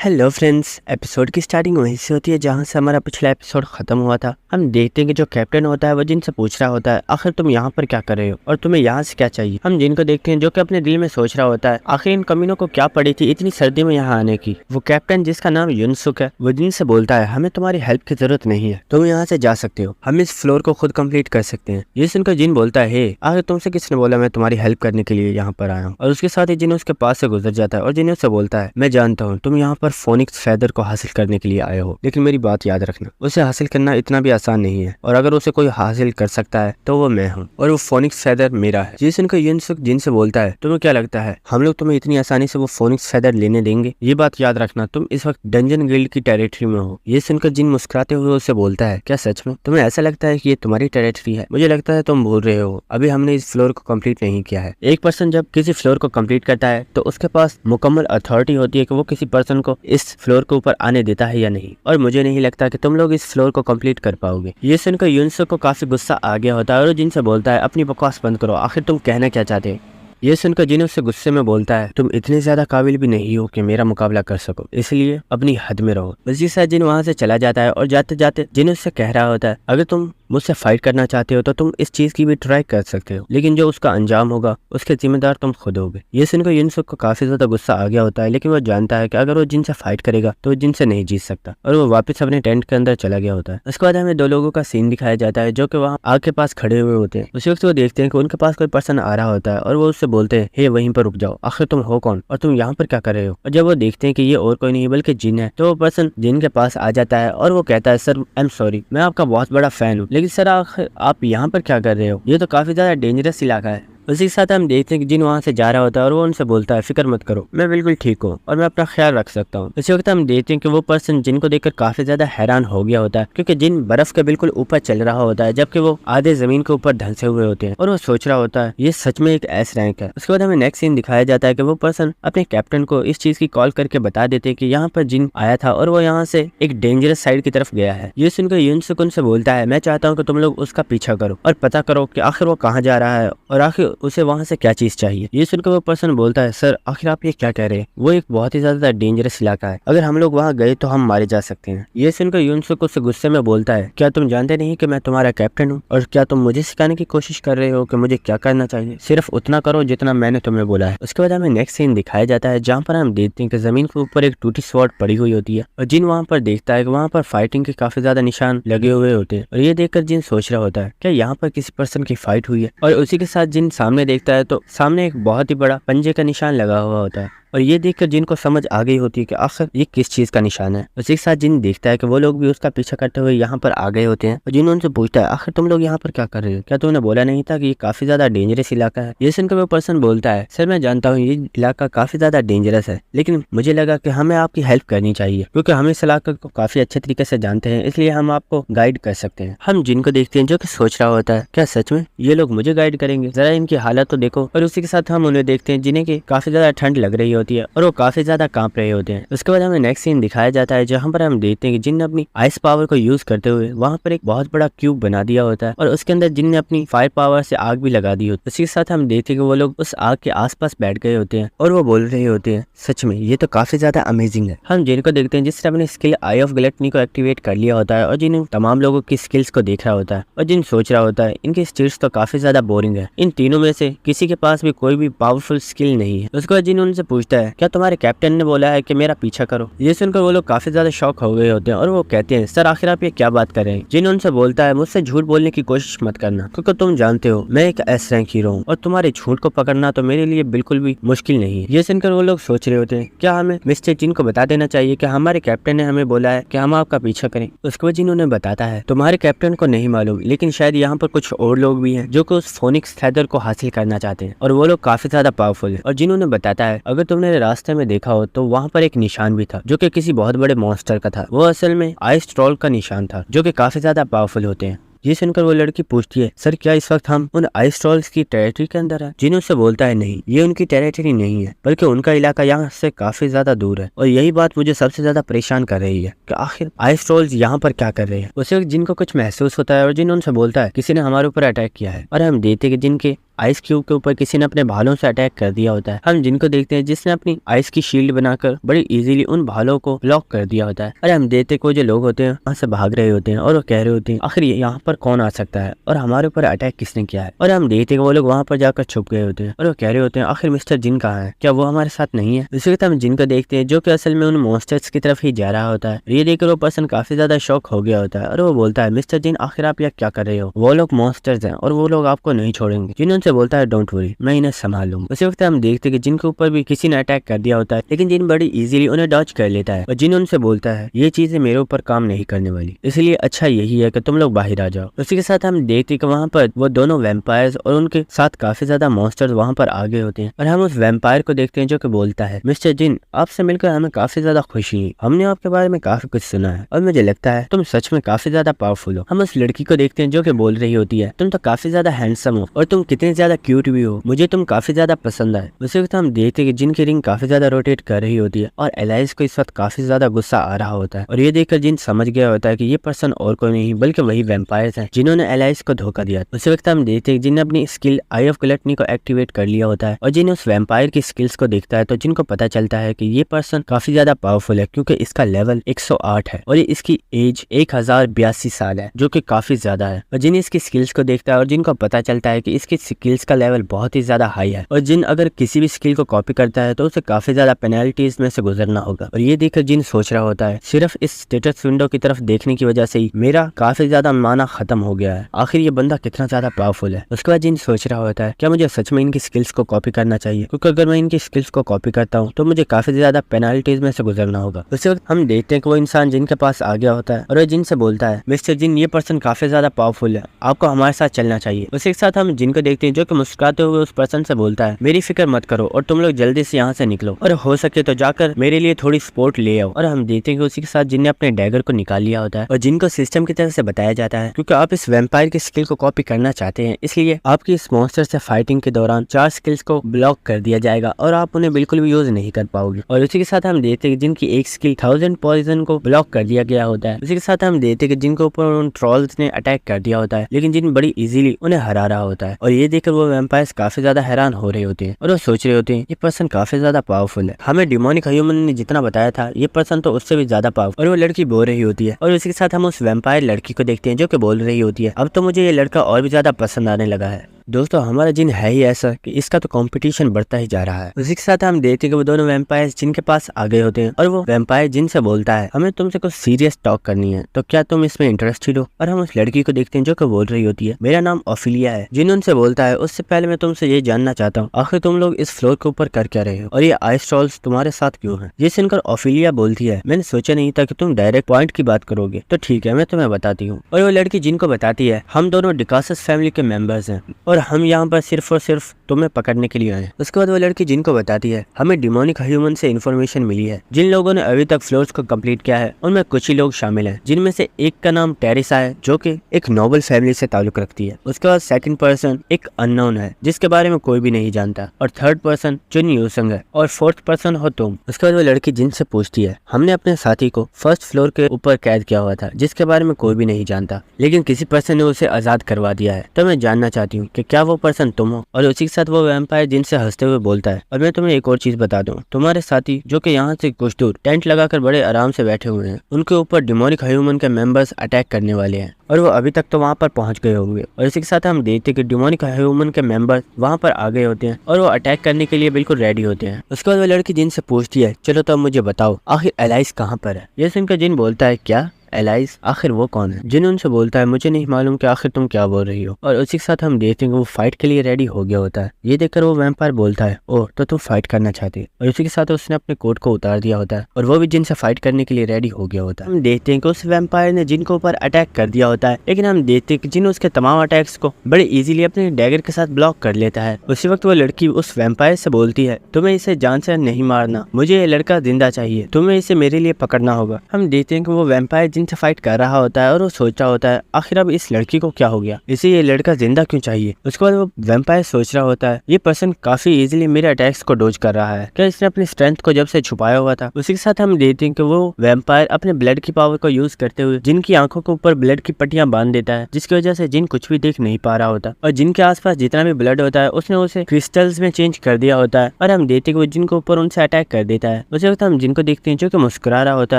Hello friends, episode की starting वहीं से होती है जहां से हमारा पिछला एपिसोड खत्म हुआ था। हम देखते हैं कि जो कैप्टन होता है वो जिन से पूछ रहा होता है आखिर तुम यहाँ पर क्या कर रहे हो और तुम्हें यहाँ से क्या चाहिए। हम जिन को देखते हैं जो कि अपने दिल में सोच रहा होता है आखिर इन कमीनों को क्या पड़ी थी इतनी सर्दी में यहाँ आने की। वो कैप्टन जिसका नाम युनसुक है वो जिन से बोलता है हमें तुम्हारी हेल्प की जरूरत नहीं है, तुम यहाँ से जा सकते हो, हम इस फ्लोर को खुद कम्प्लीट कर सकते हैं। ये सुनकर जिन बोलता है आखिर तुमसे किसने बोला मैं तुम्हारी हेल्प करने के लिए यहाँ पर आया हूँ। और उसके साथ ही जिन उसके पास से गुजर जाता है और जिन उससे बोलता है मैं जानता हूँ तुम यहाँ पर फोनिक्स फेदर को हासिल करने के लिए आए हो, लेकिन मेरी बात याद रखना उसे हासिल करना इतना भी आसान नहीं है और अगर उसे कोई हासिल कर सकता है तो वो मैं हूँ और वो फोनिक्स फेदर मेरा है। ये सुनकर युनसुक जिन से बोलता है तुम्हें क्या लगता है हम लोग तुम्हें इतनी आसानी से वो फोनिक्स फेदर लेने देंगे? ये बात याद रखना तुम इस वक्त डंजन गिल्ड की टेरिटरी में हो। ये सुनकर जिन मुस्कुराते हुए उससे बोलता है क्या सच में तुम्हें ऐसा लगता है कि ये तुम्हारी टेरिटरी है? मुझे लगता है तुम भूल रहे हो, अभी हमने इस फ्लोर को कंप्लीट नहीं किया है। एक पर्सन जब किसी फ्लोर को कंप्लीट करता है तो उसके पास मुकम्मल अथॉरिटी होती है कि वो किसी पर्सन को इस फ्लोर के ऊपर आने देता है या नहीं, और मुझे नहीं लगता कि तुम लोग इस फ्लोर को कंप्लीट कर पाओगे। ये सुनकर युनसुक को काफी गुस्सा आ गया होता है और जिनसे बोलता है अपनी बकवास बंद करो, आखिर तुम कहना क्या चाहते हैं? ये सुनकर जिन उससे गुस्से में बोलता है तुम इतने ज्यादा काबिल भी नहीं हो कि मेरा मुकाबला कर सको, इसलिए अपनी हद में रहो। बस ये साथ जिन वहां से चला जाता है और जाते जाते जिन उससे कह रहा होता है अगर तुम मुझसे फाइट करना चाहते हो तो तुम इस चीज की भी ट्राई कर सकते हो, लेकिन जो उसका अंजाम होगा उसके जिम्मेदार तुम खुद होगे। ये सुनकर युनसुक को काफी ज्यादा गुस्सा आ गया होता है, लेकिन वो जानता है कि अगर वो जिनसे फाइट करेगा तो वो जिनसे नहीं जीत सकता और वो वापस अपने टेंट के अंदर चला गया होता है। उसके बाद हमें दो लोगों का सीन दिखाया जाता है जो कि वहाँ आग के पास खड़े हुए होते हैं। उसी वक्त वो देखते हैं कि उनके पास कोई पर्सन आ रहा होता है और वो उससे बोलते हैं हे वहीं पर रुक जाओ, आखिर तुम हो कौन और तुम यहाँ पर क्या कर रहे हो? और जब वो देखते हैं कि ये और कोई नहीं बल्कि जिन है तो वो पर्सन जिन के पास आ जाता है और वो कहता है सर आई एम सॉरी, मैं आपका बहुत बड़ा फैन हूँ, लेकिन सर आप यहाँ पर क्या कर रहे हो? ये तो काफी ज्यादा डेंजरस इलाका है। उसी के साथ हम देखते हैं कि जिन वहाँ से जा रहा होता है और वो उनसे बोलता है फिक्र मत करो, मैं बिल्कुल ठीक हूँ और मैं अपना ख्याल रख सकता हूँ। इसी वक्त हम देखते हैं कि वो पर्सन जिनको देखकर काफी ज्यादा हैरान हो गया होता है क्योंकि जिन बर्फ के बिल्कुल ऊपर चल रहा होता है जबकि वो आधे जमीन के ऊपर धंसे हुए होते हैं और वो सोच रहा होता है ये सच में एक एस रैंक है। उसके बाद हमें नेक्स्ट सीन दिखाया जाता है कि वो पर्सन अपने कैप्टन को इस चीज की कॉल करके बता देते हैं कि यहाँ पर जिन आया था और वो यहाँ से एक डेंजरस साइड की तरफ गया है। ये सुनकर युनसुक उनसे बोलता है मैं चाहता हूँ कि तुम लोग उसका पीछा करो और पता करो कि आखिर वो कहाँ जा रहा है और आखिर उसे वहाँ से क्या चीज चाहिए। ये सुनकर वो पर्सन बोलता है सर आखिर आप ये क्या कह रहे हैं, वो एक बहुत ही ज्यादा डेंजरस इलाका है, अगर हम लोग वहाँ गए तो हम मारे जा सकते हैं। ये सुनकर युनसुक उससे गुस्से में बोलता है क्या तुम जानते नहीं कि मैं तुम्हारा कैप्टन हूँ और क्या तुम मुझे सिखाने की कोशिश कर रहे हो कि मुझे क्या करना चाहिए? सिर्फ उतना करो जितना मैंने तुम्हें बोला है। उसके बाद हमें नेक्स्ट सीन दिखाया जाता है जहाँ पर हम देखते हैं कि जमीन के ऊपर एक टूटी स्वॉर्ड पड़ी हुई होती है और जिन वहाँ पर देखता है कि वहाँ पर फाइटिंग के काफी ज्यादा निशान लगे हुए होते हैं और ये देखकर जिन सोच रहा होता है क्या यहाँ पर किसी पर्सन की फाइट हुई है, और उसी के साथ जिन सामने देखता है तो सामने एक बहुत ही बड़ा पंजे का निशान लगा हुआ होता है और ये देखकर जिनको समझ आ गई होती है कि आखिर ये किस चीज का निशान है। उसी के साथ जिन देखता है कि वो लोग भी उसका पीछा करते हुए यहाँ पर आ गए होते हैं और जिन उनसे पूछता है आखिर तुम लोग यहाँ पर क्या कर रहे हो, क्या तुमने बोला नहीं था कि ये काफी ज्यादा डेंजरस इलाका है? ये सुनकर वो पर्सन बोलता है सर मैं जानता हूँ ये इलाका काफी ज्यादा डेंजरस है, लेकिन मुझे लगा कि हमें आपकी हेल्प करनी चाहिए क्योंकि हम इस इलाके को काफी अच्छे तरीके से जानते हैं, इसलिए हम आपको गाइड कर सकते हैं। हम जिनको देखते हैं जो कि सोच रहा होता है क्या सच में ये लोग मुझे गाइड करेंगे, जरा इनकी हालत तो देखो। और उसी के साथ हम उन्हें देखते हैं जिन्हें की काफी ज्यादा ठंड लग रही होती है और वो काफी ज्यादा कांप रहे होते हैं। उसके बाद हमें नेक्स्ट सीन दिखाया जाता है जहाँ पर हम देखते हैं कि जिन ने अपनी आइस पावर को यूज करते हुए वहाँ पर एक बहुत बड़ा क्यूब बना दिया होता है और उसके अंदर जिन ने अपनी फायर पावर से आग भी लगा दी होती है। उसी के साथ हम देखते हैं कि वो लोग उस आग के आसपास बैठ गए होते हैं और वो बोल रहे होते हैं सच में ये तो काफी ज्यादा अमेजिंग है। हम जिनको देखते हैं जिसने अपनी स्किल आई ऑफ ग्लटनी को एक्टिवेट कर लिया होता है और जिन तमाम लोगों की स्किल्स को देख रहा होता है और जिन सोच रहा होता है इनकी स्किल्स तो काफी ज्यादा बोरिंग है, इन तीनों में से किसी के पास भी कोई भी पावरफुल स्किल नहीं है। उसके बाद जिन उनसे पूछता है क्या तुम्हारे कैप्टन ने बोला है कि मेरा पीछा करो? ये सुनकर वो लोग काफी ज्यादा शॉक हो गए होते हैं और वो कहते हैं सर आखिर आप ये क्या बात कर रहे हैं? जिन उनसे बोलता है मुझसे झूठ बोलने की कोशिश मत करना क्योंकि तुम जानते हो मैं एक एस रैंक हीरो हूँ और तुम्हारे झूठ को पकड़ना तो मेरे लिए बिल्कुल भी मुश्किल नहीं है। ये सुनकर वो लोग सोच रहे होते हैं क्या हमें मिस्टर जिन को बता देना चाहिए कि हमारे कैप्टन ने हमें बोला है कि हम आपका पीछा करें? उसके बाद जिन उन्हें बताता है तुम्हारे कैप्टन को नहीं मालूम, लेकिन शायद यहाँ पर कुछ और लोग भी हैं जो कि उस फोनिक्स फेदर को हासिल करना चाहते हैं और वो लोग काफी ज्यादा पावरफुल है। और जिन उन्हें बताता है अगर तुमने रास्ते में देखा हो तो वहाँ पर एक निशान भी था जो कि किसी बहुत बड़े मॉन्स्टर का था, वो असल में आइस ट्रोल का निशान था जो कि काफी ज्यादा पावरफुल होते हैं। ये सुनकर वो लड़की पूछती है सर क्या इस वक्त हम उन आइस ट्रोल्स की टेरिटरी के अंदर है? जिन उससे बोलता है नहीं ये उनकी टेरिटरी नहीं है बल्कि उनका इलाका यहाँ से काफी ज्यादा दूर है और यही बात मुझे सबसे ज्यादा परेशान कर रही है कि आखिर आइस ट्रोल्स यहाँ पर क्या कर रहे हैं। उसी वक्त जिनको कुछ महसूस होता है और जिन उनसे बोलता है किसी ने हमारे ऊपर अटैक किया है और हम देखते कि जिनके आइस क्यूब के ऊपर किसी ने अपने भालों से अटैक कर दिया होता है। हम जिनको देखते हैं जिसने अपनी आइस की शील्ड बनाकर बड़ी इजीली उन भालों को ब्लॉक कर दिया होता है। अरे हम देखते को जो लोग होते हैं वहाँ से भाग रहे होते हैं और वो कह रहे होते हैं आखिर यहाँ पर कौन आ सकता है और हमारे ऊपर अटैक किसने किया है। और हम देखते हैं वो लोग वहाँ पर जाकर छुप गए होते हैं और वो कह रहे होते हैं आखिर मिस्टर जिन कहाँ है, क्या वो हमारे साथ नहीं है। इसी वक्त हम जिन को देखते हैं जो कि असल में उन मॉन्स्टर्स की तरफ ही जा रहा होता है। ये देखकर वो पर्सन काफी ज्यादा शॉक हो गया होता है और वो बोलता है मिस्टर जिन आखिर आप यहाँ क्या कर रहे हो, वो लोग मॉन्स्टर्स हैं और वो लोग आपको नहीं छोड़ेंगे। जिन उनसे बोलता है डोंट वरी, मैं इन्हें संभाल लूंगा। उसी वक्त हम देखते हैं कि जिन के ऊपर भी किसी ने अटैक कर दिया होता है लेकिन जिन बड़ी इजीली उन्हें डॉज कर लेता है और जिन उनसे बोलता है ये चीजें मेरे ऊपर काम नहीं करने वाली, इसलिए अच्छा यही है कि तुम लोग बाहर आ जाओ। उसी के साथ हम देखते हैं कि वहाँ पर वो दोनों वैम्पायर्स और उनके साथ काफी ज्यादा मॉन्स्टर्स वहाँ पर आ गए होते हैं और हम उस वैम्पायर को देखते हैं जो कि बोलता है मिस्टर जिन आपसे मिलकर हमें काफी ज्यादा खुशी है, हमने आपके बारे में काफी कुछ सुना है और मुझे लगता है तुम सच में काफी ज्यादा पावरफुल हो। हम उस लड़की को देखते हैं जो कि बोल रही होती है तुम तो काफी ज्यादा हैंडसम हो और तुम कितने ज्यादा क्यूट भी हो, मुझे तुम काफी ज्यादा पसंद आए। उसी वक्त हम देखते हैं कि जिन की रिंग काफी ज्यादा रोटेट कर रही होती है और एलाइस को इस वक्त काफी ज्यादा गुस्सा आ रहा होता है और ये देखकर जिन समझ गया होता है कि ये पर्सन और कोई नहीं बल्कि वही वैम्पायर्स हैं जिन्होंने एलाइस को धोखा दिया। उसी वक्त हम देखते हैं जिन ने अपनी स्किल आई ऑफ ग्लटनी को एक्टिवेट कर लिया होता है और जिन उस वैम्पायर की स्किल्स को देखता है तो जिनको पता चलता है कि ये पर्सन काफी ज्यादा पावरफुल है क्योंकि इसका लेवल 108 है और इसकी एज 1082 साल है जो कि काफी ज्यादा है। और जिन इसकी स्किल्स को देखता है और जिनको पता चलता है कि इसकी स्किल्स का लेवल बहुत ही ज्यादा हाई है और जिन अगर किसी भी स्किल को कॉपी करता है तो उसे काफी ज्यादा पेनल्टीज में से गुजरना होगा। और ये देखकर जिन सोच रहा होता है सिर्फ इस स्टेटस विंडो की तरफ देखने की वजह से ही मेरा काफी ज्यादा माना खत्म हो गया है, आखिर ये बंदा कितना ज्यादा पावरफुल है। उसके बाद जिन सोच रहा होता है क्या मुझे सच में इनकी स्किल्स को कॉपी करना चाहिए क्योंकि अगर मैं इनकी स्किल्स को कॉपी करता हूँ तो मुझे काफी ज्यादा पेनल्टीज में से गुजरना होगा। उसी वक्त हम देखते हैं कि वो इंसान जिनके पास आ गया होता है और वो जिन से बोलता है मिस्टर जिन ये पर्सन काफी ज्यादा पावरफुल है, आपको हमारे साथ चलना चाहिए। उसी के साथ हम जिनको देखते हैं जो कि मुस्कुराते हुए उस पर्सन से बोलता है मेरी फिक्र मत करो और तुम लोग जल्दी से यहाँ से निकलो और हो सके तो जाकर मेरे लिए थोड़ी सपोर्ट ले आओ। और हम देखते हैं कि उसी के साथ जिन ने अपने डैगर को निकाल लिया होता है और जिनको सिस्टम की तरफ से बताया जाता है क्योंकि आप इस वैम्पायर की स्किल को कॉपी करना चाहते हैं इसलिए आपकी इस मॉन्स्टर से फाइटिंग के दौरान 4 स्किल्स को ब्लॉक कर दिया जाएगा और आप उन्हें बिल्कुल भी यूज नहीं कर पाओगे। और उसी के साथ हम देखते हैं कि जिनकी एक स्किल 1000 पॉइजन को ब्लॉक कर दिया गया होता है। उसी के साथ हम देखते हैं कि जिनको ऊपर उन ट्रॉल्स ने अटैक कर दिया होता है लेकिन जिन बड़ी इजीली उन्हें हरा रहा होता है और ये देखकर वो वैम्पायर्स काफी ज्यादा हैरान हो रहे होते हैं और वो सोच रहे होते हैं ये पर्सन काफी ज्यादा पावरफुल है, हमें डिमोनिक ह्यूमन ने जितना बताया था ये पर्सन तो उससे भी ज्यादा पावरफुल। और वो लड़की बोल रही होती है और उसी के साथ हम उस वैम्पायर लड़की को देखते हैं जो कि बोल रही होती है अब तो मुझे ये लड़का और भी ज्यादा पसंद आने लगा है। दोस्तों हमारा जिन है ही ऐसा कि इसका तो कंपटीशन बढ़ता ही जा रहा है। उसी के साथ हम देखते हैं कि वो दोनों वैम्पायर्स जिन के पास आ गए होते हैं और वो वैम्पायर जिन से बोलता है हमें तुमसे कुछ सीरियस टॉक करनी है तो क्या तुम इसमें इंटरेस्टेड हो। और हम उस लड़की को देखते हैं जो कि बोल रही होती है मेरा नाम ओफिलिया है। जिन उनसे बोलता है उससे पहले मैं तुमसे ये जानना चाहता हूँ आखिर तुम लोग इस फ्लोर के ऊपर कर क्या रहे हो और ये आइस ट्रॉल्स तुम्हारे साथ क्यों है। ये सुनकर ओफिलिया बोलती है मैंने सोचा नहीं था कि तुम डायरेक्ट पॉइंट की बात करोगे तो ठीक है मैं तुम्हें बताती हूँ। और वो लड़की जिनको बताती है हम दोनों डिकासस फैमिली के मेंबर्स हैं और हम यहाँ पर सिर्फ और सिर्फ तुम्हें पकड़ने के लिए आए। उसके बाद वो लड़की जिनको बताती है हमें डिमोनिक ह्यूमन से इन्फॉर्मेशन मिली है जिन लोगों ने अभी तक फ्लोर्स को कंप्लीट किया है उनमें कुछ ही लोग शामिल हैं जिनमें से एक का नाम टेरिसा है जो कि एक नोबल फैमिली से ताल्लुक रखती है। उसके बाद सेकंड पर्सन एक अननोन है जिसके बारे में कोई भी नहीं जानता और थर्ड पर्सन चुन यूसंग है और फोर्थ पर्सन हो तुम। उसके बाद वो लड़की जिनसे पूछती है हमने अपने साथी को फर्स्ट फ्लोर के ऊपर कैद किया हुआ था जिसके बारे में कोई भी नहीं जानता लेकिन किसी पर्सन ने उसे आजाद करवा दिया है तो मैं जानना चाहती हूँ कि क्या वो पर्सन तुम हो। और उसी के साथ वो वैम्पायर जिनसे हंसते हुए बोलता है और मैं तुम्हें एक और चीज बता दूं तुम्हारे साथी जो कि यहाँ से कुछ दूर टेंट लगाकर बड़े आराम से बैठे हुए हैं उनके ऊपर डिमोनिक ह्यूमन के मेंबर्स अटैक करने वाले हैं और वो अभी तक तो वहाँ पर पहुंच गए होंगे। और इसी के साथ हम देखते हैं कि डिमोनिक ह्यूमन के मेंबर्स वहाँ पर आ गए होते हैं और वो अटैक करने के लिए बिल्कुल रेडी होते हैं। उसके बाद वो लड़की जिनसे पूछती है चलो तो अब मुझे बताओ आखिर एलाइस कहाँ पर है। ये सुनकर जिन बोलता है क्या एलाइस आखिर वो कौन है। जिन उनसे बोलता है मुझे नहीं मालूम कि आखिर तुम क्या बोल रही हो। और उसी के साथ हम देखते हैं कि वो फाइट के लिए रेडी हो गया होता है। ये देखकर वो वैम्पायर बोलता है ओह तो तुम फाइट करना चाहती है। और उसी के साथ उसने अपने कोट को उतार दिया होता है और वो भी जिन से फाइट करने के लिए रेडी हो गया होता है। हम देखते हैं कि उस वैम्पायर ने जिन के ऊपर अटैक कर दिया होता है लेकिन हम देखते हैं कि जिन उसके तमाम अटैक्स को बड़े इजीली अपने डैगर के साथ ब्लॉक कर लेता है। उसी वक्त वो लड़की उस वैम्पायर से बोलती है तुम्हें इसे जान से नहीं मारना, मुझे ये लड़का जिंदा चाहिए, तुम्हें इसे मेरे लिए पकड़ना होगा। हम देखते हैं कि वो वैम्पायर जिनसे फाइट कर रहा होता है और वो सोच रहा होता है आखिर अब इस लड़की को क्या हो गया, इसे ये लड़का जिंदा क्यों चाहिए। उसके बाद वो वैम्पायर सोच रहा होता है ये पर्सन काफी इजीली मेरे अटैक्स को डोज कर रहा है, क्या इसने अपनी स्ट्रेंथ को जब से छुपाया हुआ था। उसी के साथ हम देखते हैं कि वो वैम्पायर अपने ब्लड की पावर को यूज करते हुए जिन की आंखों के ऊपर ब्लड की पट्टियां बांध देता है, जिसकी वजह से जिन कुछ भी देख नहीं पा रहा होता और जिन के आसपास जितना भी ब्लड होता है उसने उसे क्रिस्टल्स में चेंज कर दिया होता है और हम देखते हैं कि वो जिन के ऊपर उनसे अटैक कर देता है। उसी वक्त हम जिनको देखते हैं जो कि मुस्कुरा रहा होता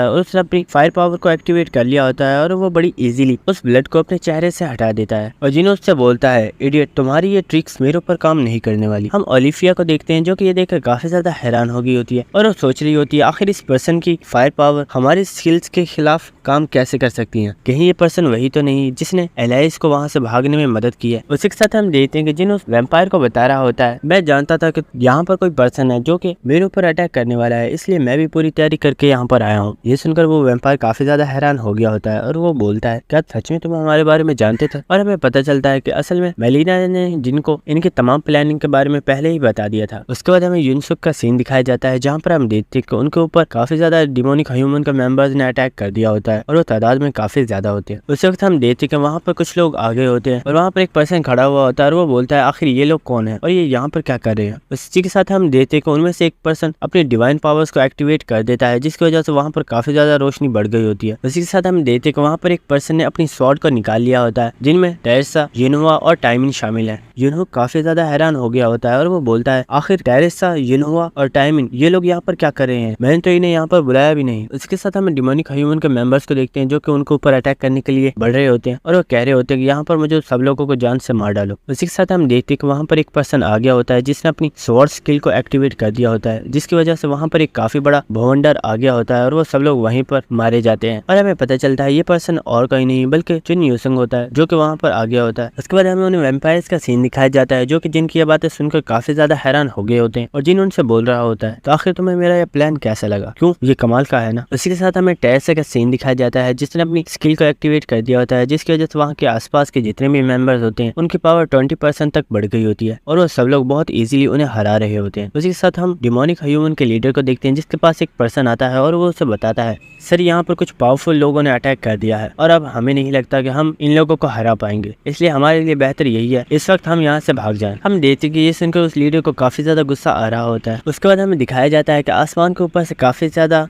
है और उसने अपनी फायर पावर को एक्टिवेट कर लिया होता है और वो बड़ी इजीली उस ब्लड को अपने चेहरे से हटा देता है और जिन उससे बोलता है इडियट तुम्हारी ये ट्रिक्स मेरे ऊपर काम नहीं करने वाली। हम ओलिविया को देखते हैं जो कि ये देखकर काफी ज्यादा हैरान हो गई होती है और वो सोच रही होती है आखिर इस पर्सन की फायर पावर हमारे स्किल्स के खिलाफ काम कैसे कर सकती है, कहीं ये पर्सन वही तो नहीं जिसने एलाइस को वहाँ से भागने में मदद की है। उसी के साथ हम देखते हैं कि जिन उस वैम्पायर को बता रहा होता है मैं जानता था कि यहाँ पर कोई पर्सन है जो कि मेरे ऊपर अटैक करने वाला है, इसलिए मैं भी पूरी तैयारी करके यहाँ पर आया हूँ। ये सुनकर वो वैम्पायर काफी ज्यादा हैरान हो गया होता है और वो बोलता है क्या सच में तुम हमारे बारे में जानते थे। और हमें पता चलता है कि असल में मेलिना ने जिनको इनकी तमाम प्लानिंग के बारे में पहले ही बता दिया था। उसके बाद हमें यूनसुक का सीन दिखाया जाता है जहाँ पर हम देखते हैं कि उनके ऊपर काफी ज्यादा डिमोनिक ह्यूमन के मेंबर्स ने अटैक कर दिया होता है और वो तादाद में काफी ज्यादा होते हैं। उस वक्त हम देखते हैं कि वहाँ पर कुछ लोग आगे होते हैं और वहाँ पर एक पर्सन खड़ा हुआ होता है और वो बोलता है आखिर ये लोग कौन है और ये यहाँ पर क्या कर रहे हैं। उसी के साथ हम देखते हैं कि उनमें से एक पर्सन अपनी डिवाइन पावर्स को एक्टिवेट कर देता है जिसकी वजह से वहाँ पर काफी ज्यादा रोशनी बढ़ गई होती है। उसी के साथ हम देखते हैं कि वहाँ पर एक पर्सन ने अपनी स्वॉर्ड को निकाल लिया होता है जिनमें टेरेसा, युनहुआ और टाइमिन शामिल है। युनहु काफी ज्यादा हैरान हो गया होता है और वो बोलता है आखिर टेरेसा, युनहुआ और टाइमिन ये लोग यहाँ पर क्या कर रहे हैं, मैंने तो इन्हें यहाँ पर बुलाया भी नहीं। उसके साथ हम डिमोनिक ह्यूमन के मेंबर्स को देखते हैं जो कि उनके ऊपर अटैक करने के लिए बढ़ रहे होते हैं और वो कह रहे होते हैं कि यहाँ पर मुझे सब लोगों को जान से मार डालो। उसी के साथ हम देखते हैं कि वहाँ पर एक पर्सन आ गया होता है जिसने अपनी स्वॉर्ड स्किल को एक्टिवेट कर दिया होता है जिसकी वजह से वहाँ पर एक काफी बड़ा भवंडर आ गया होता है और वो सब लोग वहीं पर मारे जाते हैं और हमें पता चलता है ये पर्सन और कहीं नहीं बल्कि चिन यूसंग होता है जो कि वहाँ पर आ गया होता है। उसके बाद हमें उन्हें वैम्पायर्स का सीन दिखाया जाता है जो कि जिनकी ये बातें सुनकर काफी ज्यादा हैरान हो गए होते हैं और जिन उनसे बोल रहा होता है तो आखिर तुम्हें मेरा ये प्लान कैसा लगा, क्यों ये कमाल का है ना। उसी के साथ हमें टेरेसा का सीन दिखाया जाता है जिसने अपनी स्किल को एक्टिवेट कर दिया होता है जिसकी वजह से वहाँ के आसपास के जितने भी मेंबर्स होते हैं उनकी पावर 20% तक बढ़ गई होती है और वो सब लोग बहुत इजीली उन्हें हरा रहे होते हैं। उसी के साथ हम डिमोनिक ह्यूमन के लीडर को देखते हैं जिसके पास एक पर्सन आता है और वो उसे बताता है सर यहाँ पर कुछ पावरफुल लोगों ने अटैक कर दिया है और अब हमें नहीं लगता कि हम इन लोगों को हरा पाएंगे, इसलिए हमारे लिए बेहतर यही है इस वक्त हम यहाँ से भाग जाएं। हम देखते कि ये सुनकर उस लीडर को काफी ज्यादा गुस्सा आ रहा होता है। उसके बाद हमें दिखाया जाता है कि आसमान के ऊपर से काफी ज्यादा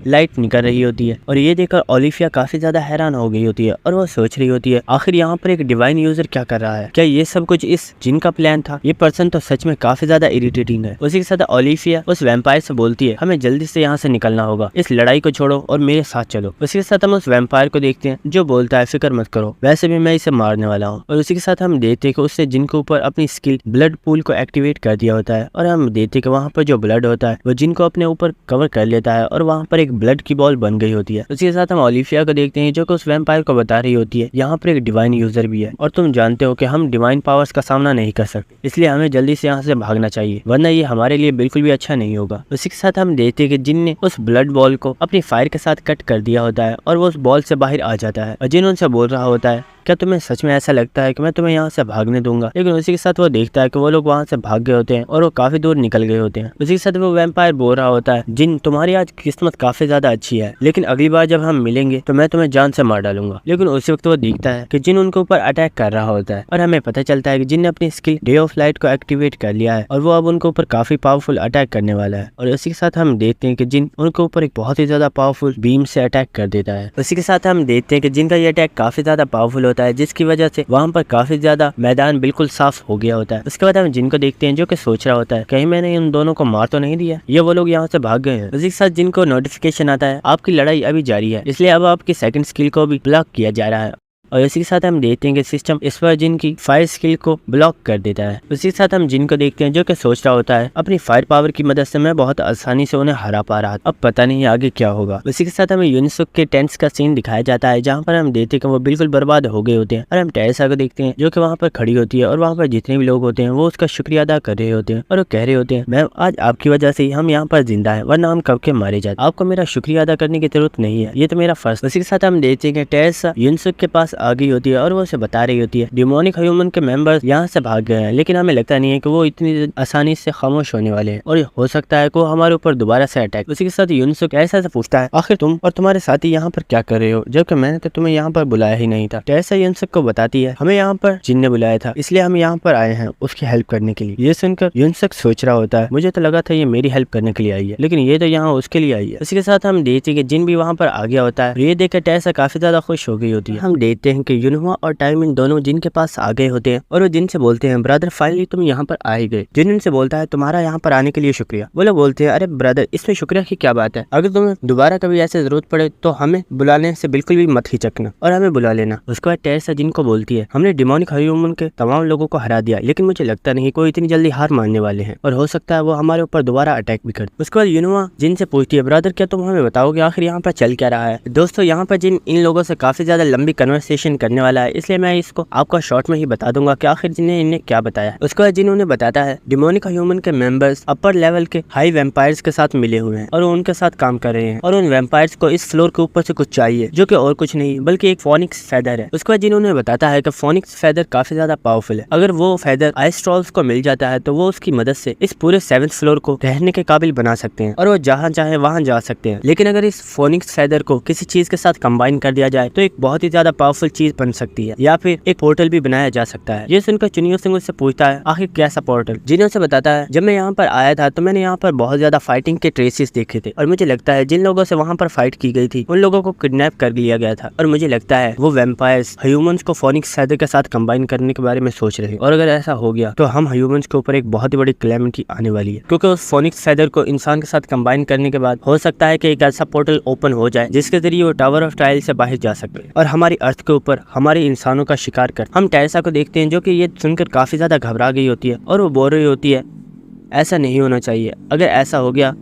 लाइट निकल रही होती है और ये देखकर ओलिविया काफी ज्यादा हैरान हो गई होती है और वो सोच रही होती है आखिर यहाँ पर एक डिवाइन यूजर क्या कर रहा है, क्या ये सब कुछ इस जिन का प्लान था। ये पर्सन तो सच में काफी ज्यादा इरिटेटिंग है। उसी के साथ ओलिविया उस वैम्पायर से बोलती है हमें जल्दी से यहाँ से निकलना होगा, इस लड़ाई को छोड़ो और मेरे साथ चलो। उसी के साथ हम उस वैम्पायर को देखते हैं जो बोलता है फिक्र मत करो, वैसे भी मैं इसे मारने वाला हूँ। और उसी के साथ हम देखते हैं कि उसने जिनके ऊपर अपनी स्किल ब्लड पूल को एक्टिवेट कर दिया होता है और हम देखते हैं कि वहाँ पर जो ब्लड होता है वो जिनको अपने ऊपर कवर कर लेता है और वहाँ पर एक ब्लड की बॉल बन गई होती है। उसी के साथ हम ओलिविया को देखते हैं जो कि उस वैम्पायर को बता रही होती है यहाँ पर एक डिवाइन यूजर भी है और तुम जानते हो कि हम डिवाइन पावर्स का सामना नहीं कर सकते, इसलिए हमें जल्दी से यहाँ से भागना चाहिए वरना ये हमारे लिए बिल्कुल भी अच्छा नहीं होगा। उसी के साथ हम देखते हैं कि जिन ने उस ब्लड बॉल को अपनी फायर के साथ कट कर दिया होता है और वो उस बॉल से बाहर आ जाता है और जिन उनसे बोल रहा होता है क्या तुम्हें सच में ऐसा लगता है कि मैं तुम्हें यहाँ से भागने दूंगा। लेकिन उसी के साथ वो देखता है कि वो लोग वहाँ से भाग गए होते हैं और वो काफी दूर निकल गए होते हैं। उसी के साथ वो वैम्पायर बोल रहा होता है जिन तुम्हारी आज किस्मत काफी ज्यादा अच्छी है लेकिन अगली बार जब हम मिलेंगे तो मैं तुम्हें जान से मार डालूंगा। लेकिन उसी वक्त वो देखता है कि जिन उनके ऊपर अटैक कर रहा होता है और हमें पता चलता है कि जिन ने अपनी स्किल डे ऑफ लाइट को एक्टिवेट कर लिया है और वो अब उनके ऊपर काफी पावरफुल अटैक करने वाला है। और उसी के साथ हम देखते हैं कि जिन उनके ऊपर एक बहुत ही ज्यादा पावरफुल बीम से अटैक कर देता है। उसी के साथ हम देखते हैं कि जिनका ये अटैक काफी ज्यादा पावरफुल होता है जिसकी वजह से वहाँ पर काफी ज्यादा मैदान बिल्कुल साफ हो गया होता है। उसके बाद हम जिनको देखते हैं जो कि सोच रहा होता है कहीं मैंने इन दोनों को मार तो नहीं दिया, ये वो लोग यहाँ से भाग गए हैं। उसी के साथ जिनको नोटिफिकेशन आता है आपकी लड़ाई अभी जारी है, इसलिए अब आपकी सेकंड स्किल को भी ब्लॉक किया जा रहा है। और इसी के साथ हम देखते हैं कि सिस्टम इस पर जिन की फायर स्किल को ब्लॉक कर देता है। उसी के साथ हम जिन को देखते हैं जो कि सोच रहा होता है अपनी फायर पावर की मदद से मैं बहुत आसानी से उन्हें हरा पा रहा था, अब पता नहीं आगे क्या होगा। उसी के साथ हमें यूनिसुक के टेंट्स का सीन दिखाया जाता है जहाँ पर हम देखते हैं कि वो बिल्कुल बर्बाद हो गए होते हैं और हम टेरेसा को देखते हैं जो कि वहाँ पर खड़ी होती है और वहाँ पर जितने भी लोग होते हैं वो उसका शुक्रिया अदा कर रहे होते हैं और वो कह रहे होते हैं मैम आज आपकी वजह से ही हम यहाँ पर जिंदा है वरना हम कब के मारे जाते, आपको मेरा शुक्रिया अदा करने की जरूरत नहीं है, ये तो मेरा फर्ज। उसी के साथ हम देखते हैं कि टेरेसा यूनिसुक के पास आ गई होती है और वो उसे बता रही होती है डिमोनिक ह्यूमन के मेंबर्स यहाँ से भाग गए हैं, लेकिन हमें लगता नहीं है कि वो इतनी आसानी से खामोश होने वाले हैं और हो सकता है कि वो हमारे ऊपर दोबारा से अटैक। उसी के साथ यूनसुक ऐसा पूछता है आखिर तुम और तुम्हारे साथी यहाँ पर क्या कर रहे हो, जबकि मैंने तो तुम्हें यहाँ पर बुलाया ही नहीं था। टेरेसा यूनसुक को बताती है हमें यहाँ पर जिन ने बुलाया था, इसलिए हम यहाँ पर आए हैं उसकी हेल्प करने के लिए। ये सुनकर यूनसुक सोच रहा होता है मुझे तो लगा था ये मेरी हेल्प करने के लिए आई है, लेकिन ये तो यहाँ उसके लिए आई है। इसके साथ हम देखते हैं कि जिन भी वहाँ पर आ गया होता है। ये देखकर टेरेसा काफी ज्यादा खुश हो गई होती है। हम देखते हैं कि युनहुआ और टाइमिन दोनों जिन के पास आ गए होते हैं और वो जिन से बोलते हैं ब्रदर फाइनली तुम यहाँ पर आ ही गए। जिन उनसे बोलता है तुम्हारा यहाँ पर आने के लिए शुक्रिया। वो लोग बोलते हैं अरे ब्रदर इसमें शुक्रिया की क्या बात है, अगर तुम्हें दोबारा कभी ऐसे जरूरत पड़े तो हमें बुलाने से बिल्कुल भी मत हिचकना और हमें बुला लेना। उसके बाद टेरेसा जिन को बोलती है हमने डिमोनिक ह्यूमन के तमाम लोगों को हरा दिया, लेकिन मुझे लगता नहीं कोई इतनी जल्दी हार मानने वाले हैं और हो सकता है वो हमारे ऊपर दोबारा अटैक भी कर। उसके बाद युनहुआ जिन से पूछती है ब्रदर क्या तुम हमें बताओगे आखिर यहाँ पर चल क्या रहा है। दोस्तों यहाँ पर जिन इन लोगों से काफी ज्यादा लंबी कन्वर्सेशन करने वाला है, इसलिए मैं इसको आपको शॉर्ट में ही बता दूंगा कि आखिर जिन्हें इन्हें क्या बताया। उसके बाद जिन उन्हें बताता है डिमोनिक ह्यूमन के मेंबर्स अपर लेवल के हाई वैम्पायर्स के साथ मिले हुए हैं और वो उनके साथ काम कर रहे हैं और उन वैम्पायर्स को इस फ्लोर के ऊपर से कुछ चाहिए जो कि और कुछ नहीं बल्कि एक फोनिक्स फेदर है। उसके बाद जिन्होंने बताता है कि फोनिक्स फेदर काफी ज्यादा पावरफुल है, अगर वो फेदर आइस ट्रॉल्स को मिल जाता है तो वो उसकी मदद से इस पूरे 7th फ्लोर को रहने के काबिल बना सकते हैं और वो जहाँ चाहे वहाँ जा सकते हैं। लेकिन अगर इस फोनिक्स फेदर को किसी चीज के साथ कंबाइन कर दिया जाए तो एक बहुत ही ज्यादा पावरफुल चीज बन सकती है या फिर एक पोर्टल भी बनाया जा सकता है। ये सुनकर चुनियो सिंह उससे पूछता है आखिर कैसा पोर्टल। जिन्हों से बताता है जब मैं यहाँ पर आया था तो मैंने यहाँ पर बहुत ज्यादा फाइटिंग के ट्रेसेस देखे थे और मुझे लगता है जिन लोगों से वहाँ पर फाइट की गई थी उन लोगों को किडनैप कर लिया गया था और मुझे लगता है वो वैम्पायर्स ह्यूमंस को फोनिक्स फेदर के साथ कंबाइन करने के बारे में सोच रहे हैं और अगर ऐसा हो गया तो हम ह्यूमंस के ऊपर एक बहुत ही बड़ी कैलेमिटी आने वाली है, क्योंकि उस फोनिक्स फेदर को इंसान के साथ कंबाइन करने के बाद हो सकता है कि एक ऐसा पोर्टल ओपन हो जाए जिसके जरिए वो टावर ऑफ ट्रायल से बाहर जा सकते हैं और हमारी अर्थ के ऊपर हमारे इंसानों का शिकार कर। हम टेरेसा को देखते हैं जो कि ये सुनकर काफी ज्यादा घबरा गई होती है और वो बोल रही होती है ऐसा नहीं होना चाहिए, अगर ऐसा हो गया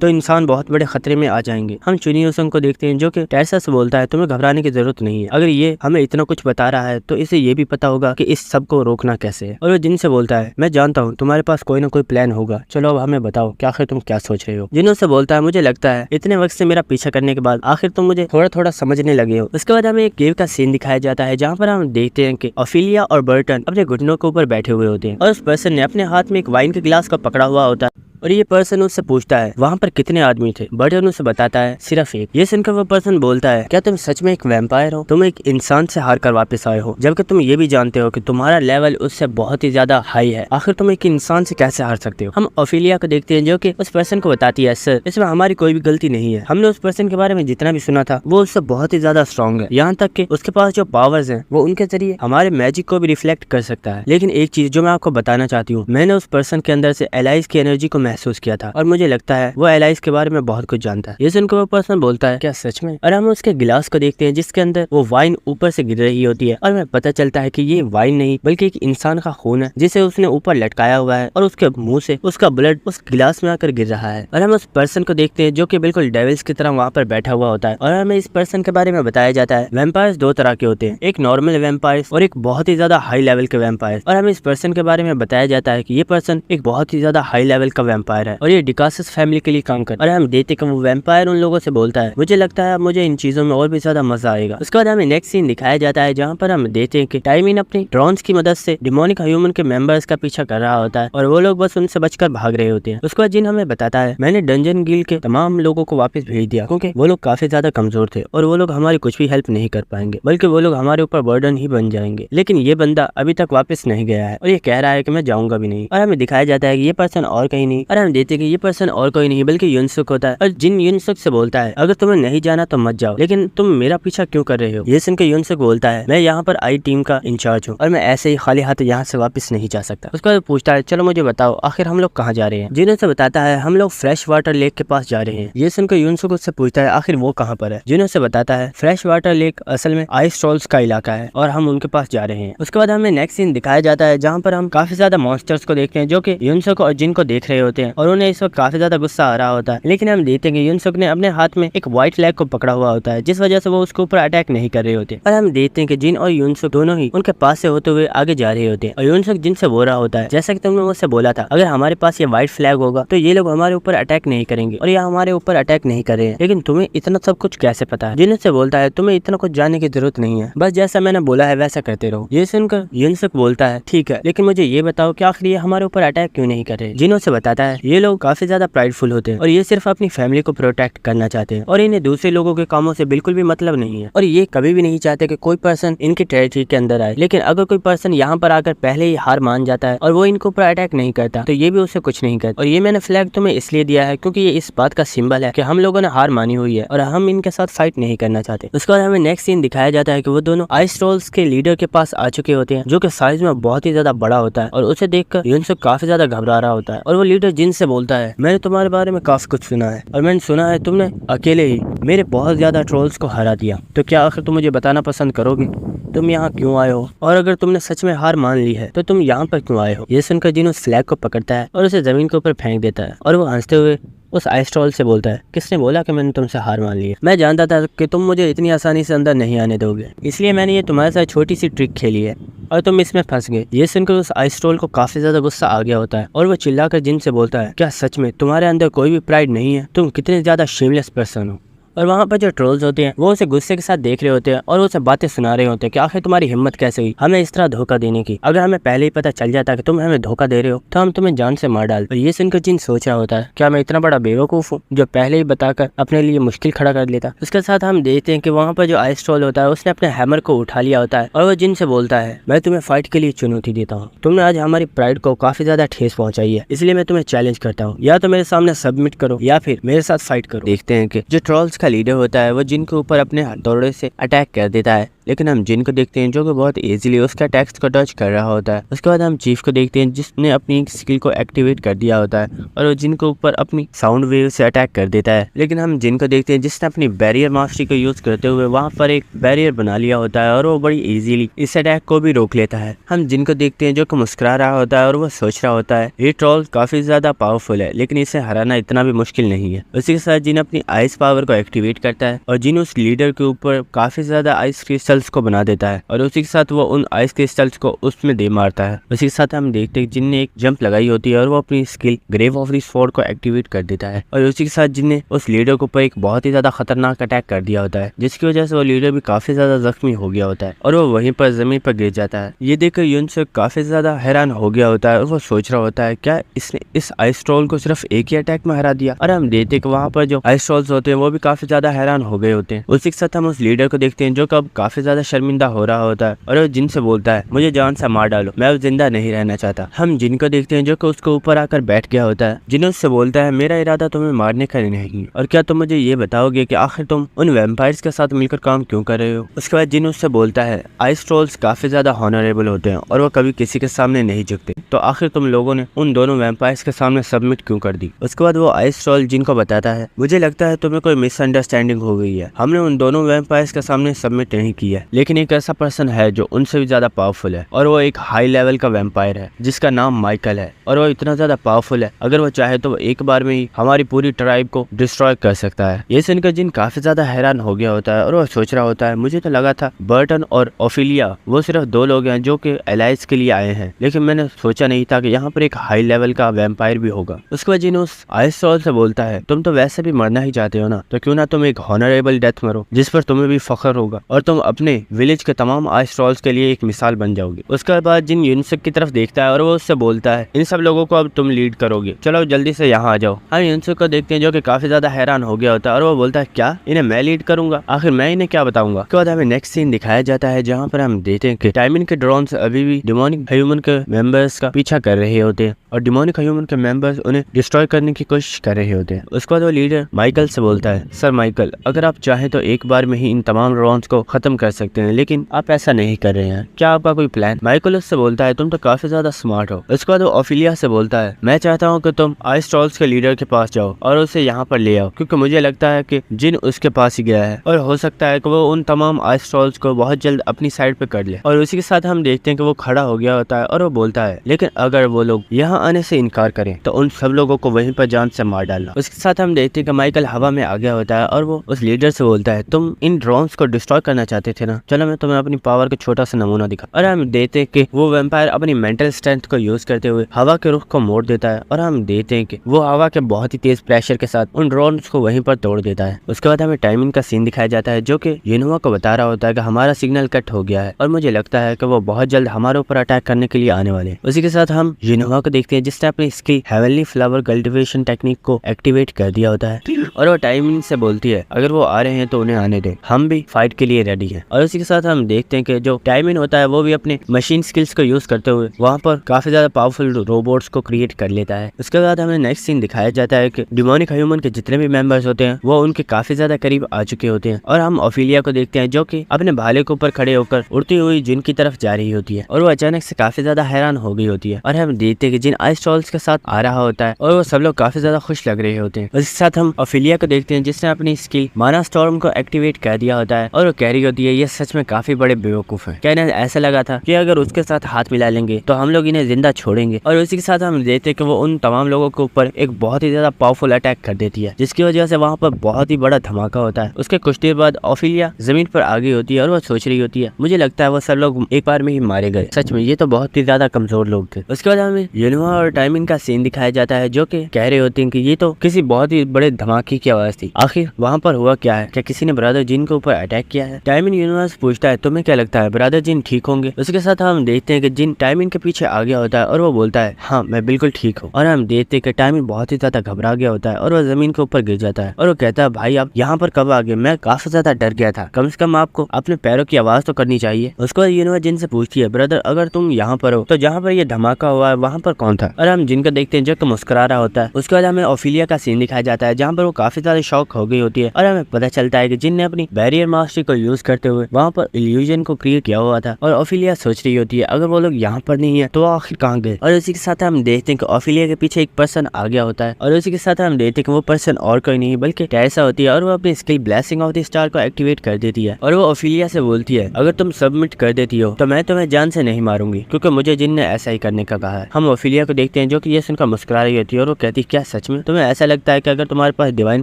तो इंसान बहुत बड़े खतरे में आ जाएंगे। हम चुनियो सिंह को देखते हैं जो कि टेरेसा से बोलता है तुम्हें घबराने की जरूरत नहीं है, अगर ये हमें इतना कुछ बता रहा है तो इसे ये भी पता होगा कि इस सब को रोकना कैसे है। और वो जिन से बोलता है मैं जानता हूँ तुम्हारे पास कोई ना कोई प्लान होगा, चलो अब हमें बताओ कि आखिर तुम क्या सोच रहे हो। जिन से बोलता है मुझे लगता है इतने वक्त से मेरा पीछा करने के बाद आखिर तुम मुझे थोड़ा थोड़ा समझने लगे हो। उसके बाद हमें एक केव का सीन दिखाया जाता है जहाँ पर हम देखते हैं कि ओफिलिया और बर्टन अपने घुटनों के ऊपर बैठे हुए होते हैं और उस पर्सन ने अपने हाथ में एक वाइन के गिलास को पकड़ा हुआ होता है और ये पर्सन उससे पूछता है वहाँ पर कितने आदमी थे। बर्टन उसे बताता है सिर्फ एक। ये सुनकर वो पर्सन बोलता है क्या तुम सच में एक वैम्पायर हो, तुम एक इंसान से हार कर वापस आए हो जबकि तुम ये भी जानते हो कि तुम्हारा लेवल उससे बहुत ही ज्यादा हाई है, आखिर तुम एक इंसान से कैसे हार सकते हो। हम ओफिलिया को देखते हैं जो कि उस पर्सन को बताती है सर इसमें हमारी कोई भी गलती नहीं है, हमने उस पर्सन के बारे में जितना भी सुना था वो उससे बहुत ही ज्यादा स्ट्रॉन्ग है, यहाँ तक कि उसके पास जो पावर्स हैं वो उनके जरिए हमारे मैजिक को भी रिफ्लेक्ट कर सकता है। लेकिन एक चीज जो मैं आपको बताना चाहती हूँ, मैंने उस पर्सन के अंदर से एलाइज की एनर्जी को महसूस किया था और मुझे लगता है वो एलाइज के बारे में बहुत कुछ जानता है। ये सुनकर वो पर्सन बोलता है क्या सच में। और हम उसके गिलास को देखते हैं जिसके अंदर वो वाइन ऊपर से गिर रही होती है और हमें पता चलता है कि ये वाइन नहीं बल्कि एक इंसान का खून है जिसे उसने ऊपर लटकाया हुआ है और उसके मुंह से उसका ब्लड उस गिलास में आकर गिर रहा है। और हम उस पर्सन को देखते हैं जो कि बिल्कुल डेविल्स की तरह वहाँ पर बैठा हुआ होता है और हमें इस पर्सन के बारे में बताया जाता है वैम्पायर्स दो तरह के होते हैं, एक नॉर्मल वैम्पायर्स और एक बहुत ही ज्यादा हाई लेवल के वैम्पायर्स। और हमें इस पर्सन के बारे में बताया जाता है कि ये पर्सन एक बहुत ही ज्यादा हाई लेवल का वैम्पायर है और ये डिकासिस फैमिली के लिए काम कर। और हम देखते कि वो वैम्पायर उन लोगों से बोलता है मुझे लगता है मुझे इन चीजों में और भी ज्यादा मजा आएगा। उसके बाद हमें नेक्स्ट सीन दिखाया जाता है जहाँ पर हम देखते हैं कि टाइमिन अपनी ड्रोन्स की मदद से डिमोनिक ह्यूमन के मेंबर्स का पीछा कर रहा होता है और वो लोग बस उनसे बचकर भाग रहे होते हैं। उसके बाद जिन हमें बताता है मैंने डंजन गिल्ड के तमाम लोगों को वापस भेज दिया क्योंकि वो लोग काफी ज्यादा कमजोर थे और वो लोग हमारी कुछ भी हेल्प नहीं कर पाएंगे बल्कि वो लोग हमारे ऊपर बर्डन ही बन जाएंगे। लेकिन ये बंदा अभी तक वापस नहीं गया है और ये कह रहा है कि मैं जाऊंगा भी नहीं। और हमें दिखाया जाता है कि ये पर्सन और कहीं नहीं, और हम देखते हैं कि ये पर्सन और कोई नहीं बल्कि यूनसुक होता है। और जिन यूनसुक से बोलता है अगर तुम्हें नहीं जाना तो मत जाओ, लेकिन तुम मेरा पीछा क्यों कर रहे हो। ये सुनकर यूनसुक बोलता है मैं यहाँ पर आई टीम का इंचार्ज हूँ और मैं ऐसे ही खाली हाथ यहाँ से वापस नहीं जा सकता। उसके बाद पूछता है चलो मुझे बताओ आखिर हम लोग कहाँ जा रहे हैं। जिन से बताता है हम लोग फ्रेश वाटर लेक के पास जा रहे हैं। ये सुनकर यूनसुक उससे पूछता है आखिर वो कहाँ पर है। जिन से बताता है फ्रेश वाटर लेक असल में आइस ट्रॉल्स का इलाका है और हम उनके पास जा रहे हैं। उसके बाद हमें नेक्स्ट सीन दिखाया जाता है जहाँ पर हम काफी ज्यादा मॉन्स्टर्स को देखते हैं जो कि यूनसुक और जिन को देख रहे होते हैं। होते हैं और उन्हें इस वक्त काफी ज्यादा गुस्सा आ रहा होता है। लेकिन हम देखते हैं कि युनसुक ने अपने हाथ में एक व्हाइट फ्लैग को पकड़ा हुआ होता है, जिस वजह से वो उसके ऊपर अटैक नहीं कर रहे होते। और हम देखते हैं कि जिन और युनसुक दोनों ही उनके पास से होते हुए आगे जा रहे होते हैं और युनसुक जिन से बोल रहा होता है, जैसा कि तुमने मुझसे बोला था, अगर हमारे पास ये व्हाइट फ्लैग होगा तो ये लोग हमारे ऊपर अटैक नहीं करेंगे और ये हमारे ऊपर अटैक नहीं कर रहे हैं। लेकिन तुम्हें इतना सब कुछ कैसे पता है? जिन से बोलता है तुम्हें इतना कुछ जानने की जरूरत नहीं है, बस जैसा मैंने बोला है वैसा करते रहो। ये सुनकर युनसुक बोलता है ठीक है, लेकिन मुझे ये बताओ कि आखिर ये हमारे ऊपर अटैक क्यों नहीं कर रहे? जिन से बताता है ये लोग काफी ज्यादा प्राइडफुल होते हैं और ये सिर्फ अपनी फैमिली को प्रोटेक्ट करना चाहते हैं और इन्हें दूसरे लोगों के कामों से बिल्कुल भी मतलब नहीं है और ये कभी भी नहीं चाहते कि कोई पर्सन इनके टेरिटरी के अंदर आए। लेकिन अगर कोई पर्सन यहाँ पर आकर पहले ही हार मान जाता है और वो इनके ऊपर अटैक नहीं करता तो ये भी उससे कुछ नहीं करता। और ये मैंने फ्लैग तुम्हें इसलिए दिया है क्योंकि ये इस बात का सिंबल है कि हम लोगों ने हार मानी हुई है और हम इनके साथ फाइट नहीं करना चाहते। उसके बाद हमें नेक्स्ट सीन दिखाया जाता है कि वो दोनों आइस ट्रोल्स के लीडर के पास आ चुके होते हैं, जो कि साइज में बहुत ही ज्यादा बड़ा होता है और उसे देखकर युनसुक काफी ज्यादा घबरा रहा होता है। और वो लीडर जिन से बोलता है मैंने तुम्हारे बारे में काफी कुछ सुना है और मैंने सुना है तुमने अकेले ही मेरे बहुत ज्यादा ट्रोल्स को हरा दिया, तो क्या आखिर तुम मुझे बताना पसंद करोगे तुम यहाँ क्यों आए हो और अगर तुमने सच में हार मान ली है तो तुम यहाँ पर क्यों आए हो? ये सुनकर जिन उस फ्लैग को पकड़ता है और उसे जमीन के ऊपर फेंक देता है और वो हंसते हुए उस आइस ट्रोल से बोलता है किसने बोला कि मैंने तुमसे हार मान ली है? मैं जानता था कि तुम मुझे इतनी आसानी से अंदर नहीं आने दोगे, इसलिए मैंने ये तुम्हारे साथ छोटी सी ट्रिक खेली है और तुम इसमें फंस गए। ये सुनकर उस आइस ट्रोल को काफी ज्यादा गुस्सा आ गया होता है और वो चिल्लाकर जिन से बोलता है क्या सच में तुम्हारे अंदर कोई भी प्राइड नहीं है? तुम कितने ज्यादा शेमलेस पर्सन हो। और वहाँ पर जो ट्रोल्स होते हैं वो उसे गुस्से के साथ देख रहे होते हैं और उसे बातें सुना रहे होते हैं कि आखिर तुम्हारी हिम्मत कैसे हुई हमें इस तरह धोखा देने की? अगर हमें पहले ही पता चल जाता कि तुम हमें धोखा दे रहे हो तो हम तुम्हें जान से मार डालते। और ये सुनकर जिन सोच रहा होता है क्या मैं इतना बड़ा बेवकूफ हूँ जो पहले ही बताकर अपने लिए मुश्किल खड़ा कर लेता? उसके साथ हम देखते हैं कि वहाँ पर जो आइस ट्रोल होता है उसने अपने हैमर को उठा लिया होता है और वो जिन से बोलता है मैं तुम्हें फाइट के लिए चुनौती देता हूँ, तुमने आज हमारी प्राइड को काफी ज्यादा ठेस पहुंचाई है, इसलिए मैं तुम्हें चैलेंज करता हूँ, या तो मेरे सामने सबमिट करो या फिर मेरे साथ फाइट करो। देखते हैं कि जो ट्रोल्स का लीडर होता है वो जिन के ऊपर अपने हथौड़े से अटैक कर देता है, लेकिन हम जिन को देखते हैं जो कि बहुत इजीली उसका अटैक्स को डॉज कर रहा होता है। उसके बाद हम चीफ को देखते हैं जिसने अपनी स्किल को एक्टिवेट कर दिया होता है और वो जिन के ऊपर अपनी साउंड वेव से अटैक कर देता है। लेकिन हम जिन को देखते हैं जिसने अपनी बैरियर मास्टरी को यूज करते हुए वहां पर एक बैरियर बना लिया होता है और वो बड़ी इजीली इस अटैक को भी रोक लेता है। हम जिन को देखते हैं जो कि मुस्कुरा रहा होता है और वो सोच रहा होता है ये ट्रोल काफी ज्यादा पावरफुल है लेकिन इसे हराना इतना भी मुश्किल नहीं है। उसी के साथ जिन अपनी आइस पावर को एक्टिवेट करता है और जिन उस लीडर के ऊपर काफी ज्यादा आइस क्रिस्टल्स को बना देता है और उसी के साथ वो उन आइस क्रिस्टल्स को उसमें दे मारता है। उसी के साथ हम देखते हैं जिन ने एक जंप लगाई होती है और वो अपनी skill grave of the sword को एक्टिवेट कर देता है और उसी के साथ जिन ने उस लीडर के ऊपर एक बहुत ही ज्यादा खतरनाक अटैक कर दिया होता है जिसकी वजह से वो लीडर भी काफी ज्यादा जख्मी हो गया होता है और वो वहीं पर जमीन पर गिर जाता है। ये देखकर युनसुक काफी ज्यादा हैरान हो गया होता है और वो सोच रहा होता है क्या इसने इस आइस ट्रोल को सिर्फ एक ही अटैक में हरा दिया? और हम देखते हैं कि वहाँ पर जो आइस ट्रोल्स होते हैं वो भी काफी ज्यादा हैरान हो गए होते हैं। उसी के साथ हम उस लीडर को देखते हैं जो कब काफी ज्यादा शर्मिंदा हो रहा होता है और वो जिन से बोलता है मुझे जान से मार डालो, मैं अब जिंदा नहीं रहना चाहता। हम जिन को देखते हैं जो कि उसके ऊपर आकर बैठ गया होता है। जिन उससे बोलता है मेरा इरादा तुम्हें मारने का नहीं और क्या तुम मुझे ये बताओगे कि आखिर तुम उन वैम्पायर्स के साथ मिलकर काम क्यों कर रहे हो? उसके बाद जिन उससे बोलता है आइस ट्रोल्स काफी ज्यादा हॉनरेबल होते हैं और वो कभी किसी के सामने नहीं झुकते, तो आखिर तुम लोगों ने उन दोनों वैम्पायर्स के सामने सबमिट क्यों कर दी? उसके बाद वो आइस ट्रोल जिन को बताता है मुझे लगता है तुम्हें कोई मिसअंडरस्टैंडिंग हो गई है, हमने उन दोनों वैम्पायर्स के सामने सबमिट नहीं किया, लेकिन एक ऐसा पर्सन है जो उनसे भी ज्यादा पावरफुल है और वो एक हाई लेवल का वैम्पायर है जिसका नाम माइकल है और वो इतना ज्यादा पावरफुल है अगर वो चाहे तो एक बार में ही हमारी पूरी ट्राइब को डिस्ट्रॉय कर सकता है। ये सुनकर जिन काफी ज्यादा हैरान हो गया होता है और वो सोच रहा होता है मुझे तो लगा था बर्टन और ओफिलिया वो सिर्फ दो लोग हैं जो कि एलाइज के लिए आए हैं, लेकिन मैंने सोचा नहीं था कि यहाँ पर एक हाई लेवल का वैम्पायर भी होगा। उसके बाद जिन उस आइस ट्रोल से बोलता है तुम तो वैसे भी मरना ही चाहते हो ना, तो क्यों ना तुम एक हॉनरेबल डेथ मरो जिस पर तुम्हें भी फख्र होगा और तुम अपने विलेज के तमाम आइस ट्रोल्स के लिए एक मिसाल बन जाओगे। उसके बाद जिन युनसुक की तरफ देखता है और वो उससे बोलता है इन सब लोगों को अब तुम लीड करोगे, चलो जल्दी से यहाँ आ जाओ। हम युनसुक को देखते हैं जो कि काफी ज्यादा हैरान हो गया होता है और वो बोलता है क्या इन्हें मैं लीड करूंगा? आखिर मैं इन्हें क्या बताऊंगा? उसके बाद हमें नेक्स्ट सीन दिखाया जाता है जहाँ पर हम देखते हैं कि टाइमिन के ड्रोन्स अभी भी डिमोनिक ह्यूमन के मेंबर्स का पीछा कर रहे होते हैं और डिमोनिक ह्यूमन के मेंबर्स उन्हें डिस्ट्रॉय करने की कोशिश कर रहे होते हैं। उसके बाद वो लीडर माइकल से बोलता है सर माइकल, अगर आप चाहें तो एक बार में ही इन तमाम ड्रोन्स को खत्म कर सकते हैं, लेकिन आप ऐसा नहीं कर रहे हैं। क्या आपका कोई प्लान? माइकल उससे बोलता है तुम तो काफी ज्यादा स्मार्ट हो। उसके बाद वो ओफिलिया से बोलता है मैं चाहता हूँ कि तुम आइस ट्रॉल्स के लीडर के पास जाओ और उसे यहाँ पर ले आओ, क्योंकि मुझे लगता है कि जिन उसके पास ही गया है और हो सकता है कि वो उन तमाम आइस ट्रॉल्स को बहुत जल्द अपनी साइड पे कर ले। और उसी के साथ हम देखते हैं कि वो खड़ा हो गया होता है और वो बोलता है लेकिन अगर वो लोग यहाँ आने से इनकार करें तो उन सब लोगों को वहीं पर जान से मार डालना। उसके साथ हम देखते हैं कि माइकल हवा में आ गया होता है और वो उस लीडर से बोलता है तुम इन ड्रोन्स को डिस्ट्रॉय करना चाहते थे ना, चलो मैं तुम्हें अपनी पावर का छोटा सा नमूना दिखा। और हम देखते हैं कि वो वैम्पायर अपनी मेंटल स्ट्रेंथ को यूज करते हुए हवा के रुख को मोड़ देता है और हम देखते हैं कि वो हवा के बहुत ही तेज प्रेशर के साथ उन ड्रोन्स को वहीं पर तोड़ देता है। उसके बाद हमें टाइमिंग का सीन दिखाया जाता है जो कि युनहुआ को बता रहा होता है कि हमारा सिग्नल कट हो गया है और मुझे लगता है कि वो बहुत जल्द हमारे ऊपर अटैक करने के लिए आने वाले हैं। उसी के साथ हम युनहुआ को देखते हैं जिसने अपनी skill heavenly flower cultivation technique को एक्टिवेट कर दिया होता है और वो टाइमिंग से बोलती है अगर वो आ रहे हैं तो उन्हें आने दे, हम भी फाइट के लिए रेडी हैं। और उसी के साथ हम देखते हैं कि जो टाइमिंग होता है वो भी अपने मशीन स्किल्स को यूज करते हुए वहाँ पर काफी ज्यादा पावरफुल रोबोट्स को क्रिएट कर लेता है। उसके बाद हमें नेक्स्ट सीन दिखाया जाता है कि डिमोनिक ह्यूमन के जितने भी मेंबर्स होते हैं वो उनके काफी ज्यादा करीब आ चुके होते हैं और हम ओफिलिया को देखते हैं जो कि अपने भाले के ऊपर खड़े होकर उड़ती हुई जिन की तरफ जा रही होती है और वो अचानक से काफी ज्यादा हैरान हो गई होती है। और हम देखते हैं कि जिन आइस ट्रॉल्स के साथ आ रहा होता है और वो सब लोग काफी ज्यादा खुश लग रहे होते हैं। उसके साथ हम ओफिलिया को देखते हैं जिसने अपनी स्किल माना स्टॉर्म को एक्टिवेट कर दिया होता है और वो कह रही होती है ये सच में काफी बड़े बेवकूफ है, कहने ऐसा लगा था कि अगर उसके साथ हाथ मिला लेंगे तो हम लोग इन्हें जिंदा छोड़ेंगे। और उसी के साथ हम देखते हैं कि वो उन तमाम लोगों के ऊपर एक बहुत ही ज्यादा पावरफुल अटैक कर देती है जिसकी वजह से वहाँ पर बहुत ही बड़ा धमाका होता है। उसके कुछ देर बाद ओफिलिया जमीन पर आ गई होती है और वो सोच रही होती है मुझे लगता है वो सब लोग एक बार में ही मारे गए, सच में ये तो बहुत ही ज्यादा कमजोर लोग थे। उसके बाद हमें युनहुआ और टाइमिंग का सीन दिखाया जाता है जो कि कह रहे होते हैं कि ये तो किसी बहुत ही बड़े धमाके की आवाज थी, आखिर वहाँ पर हुआ क्या है, क्या किसी ने ब्रदर जिन के ऊपर अटैक किया है। टाइमिंग युनहुआ से पूछता है तुम्हें क्या लगता है ब्रदर जिन ठीक होंगे। उसके साथ हम देखते हैं कि जिन टाइमिंग के पीछे आ गया होता है और वो बोलता है हाँ मैं बिल्कुल ठीक हूँ। और हम देखते हैं कि टाइमिंग बहुत ही ज्यादा घबरा गया होता है और वो जमीन के ऊपर गिर जाता है और वो कहता है भाई आप यहाँ पर कब आ गए, मैं काफी ज्यादा डर गया था, कम से कम आपको अपने पैरों की आवाज तो करनी चाहिए। उसके बाद युनहुआ जिन से पूछती है ब्रदर अगर तुम यहाँ पर हो तो जहाँ पर ये धमाका हुआ है वहाँ पर कौन था। और हम जिन को देखते हैं जो मुस्कुरा रहा होता है। उसके बाद हमें ओफिलिया का सीन दिखाया जाता है जहाँ पर वो काफी ज्यादा शॉक हो गई होती है और हमें पता चलता है कि जिन ने अपनी बैरियर मास्टरी को यूज करते हुए वहाँ पर इल्यूजन को क्रिएट किया हुआ था और ओफिलिया सोच रही होती है अगर वो लोग यहाँ पर नहीं है तो आखिर कहाँ गए। और उसी के साथ हम देखते हैं कि ओफिलिया के पीछे एक पर्सन आ गया होता है और उसी के साथ हम देखते हैं कि वो पर्सन और कोई नहीं बल्कि टेरेसा होती है और वो अपनी skill blessing of the star को एक्टिवेट कर देती है और वो ओफिलिया से बोलती है अगर तुम सबमिट कर देती हो तो मैं तुम्हें जान से नहीं मारूंगी क्योंकि मुझे जिन ने ऐसा ही करने का कहा है। हम ओफिलिया को देखते हैं जो कि ये सुनकर मुस्कुरा रही होती है और वो कहती है क्या सच में तुम्हें ऐसा लगता है कि अगर तुम्हारे पास डिवाइन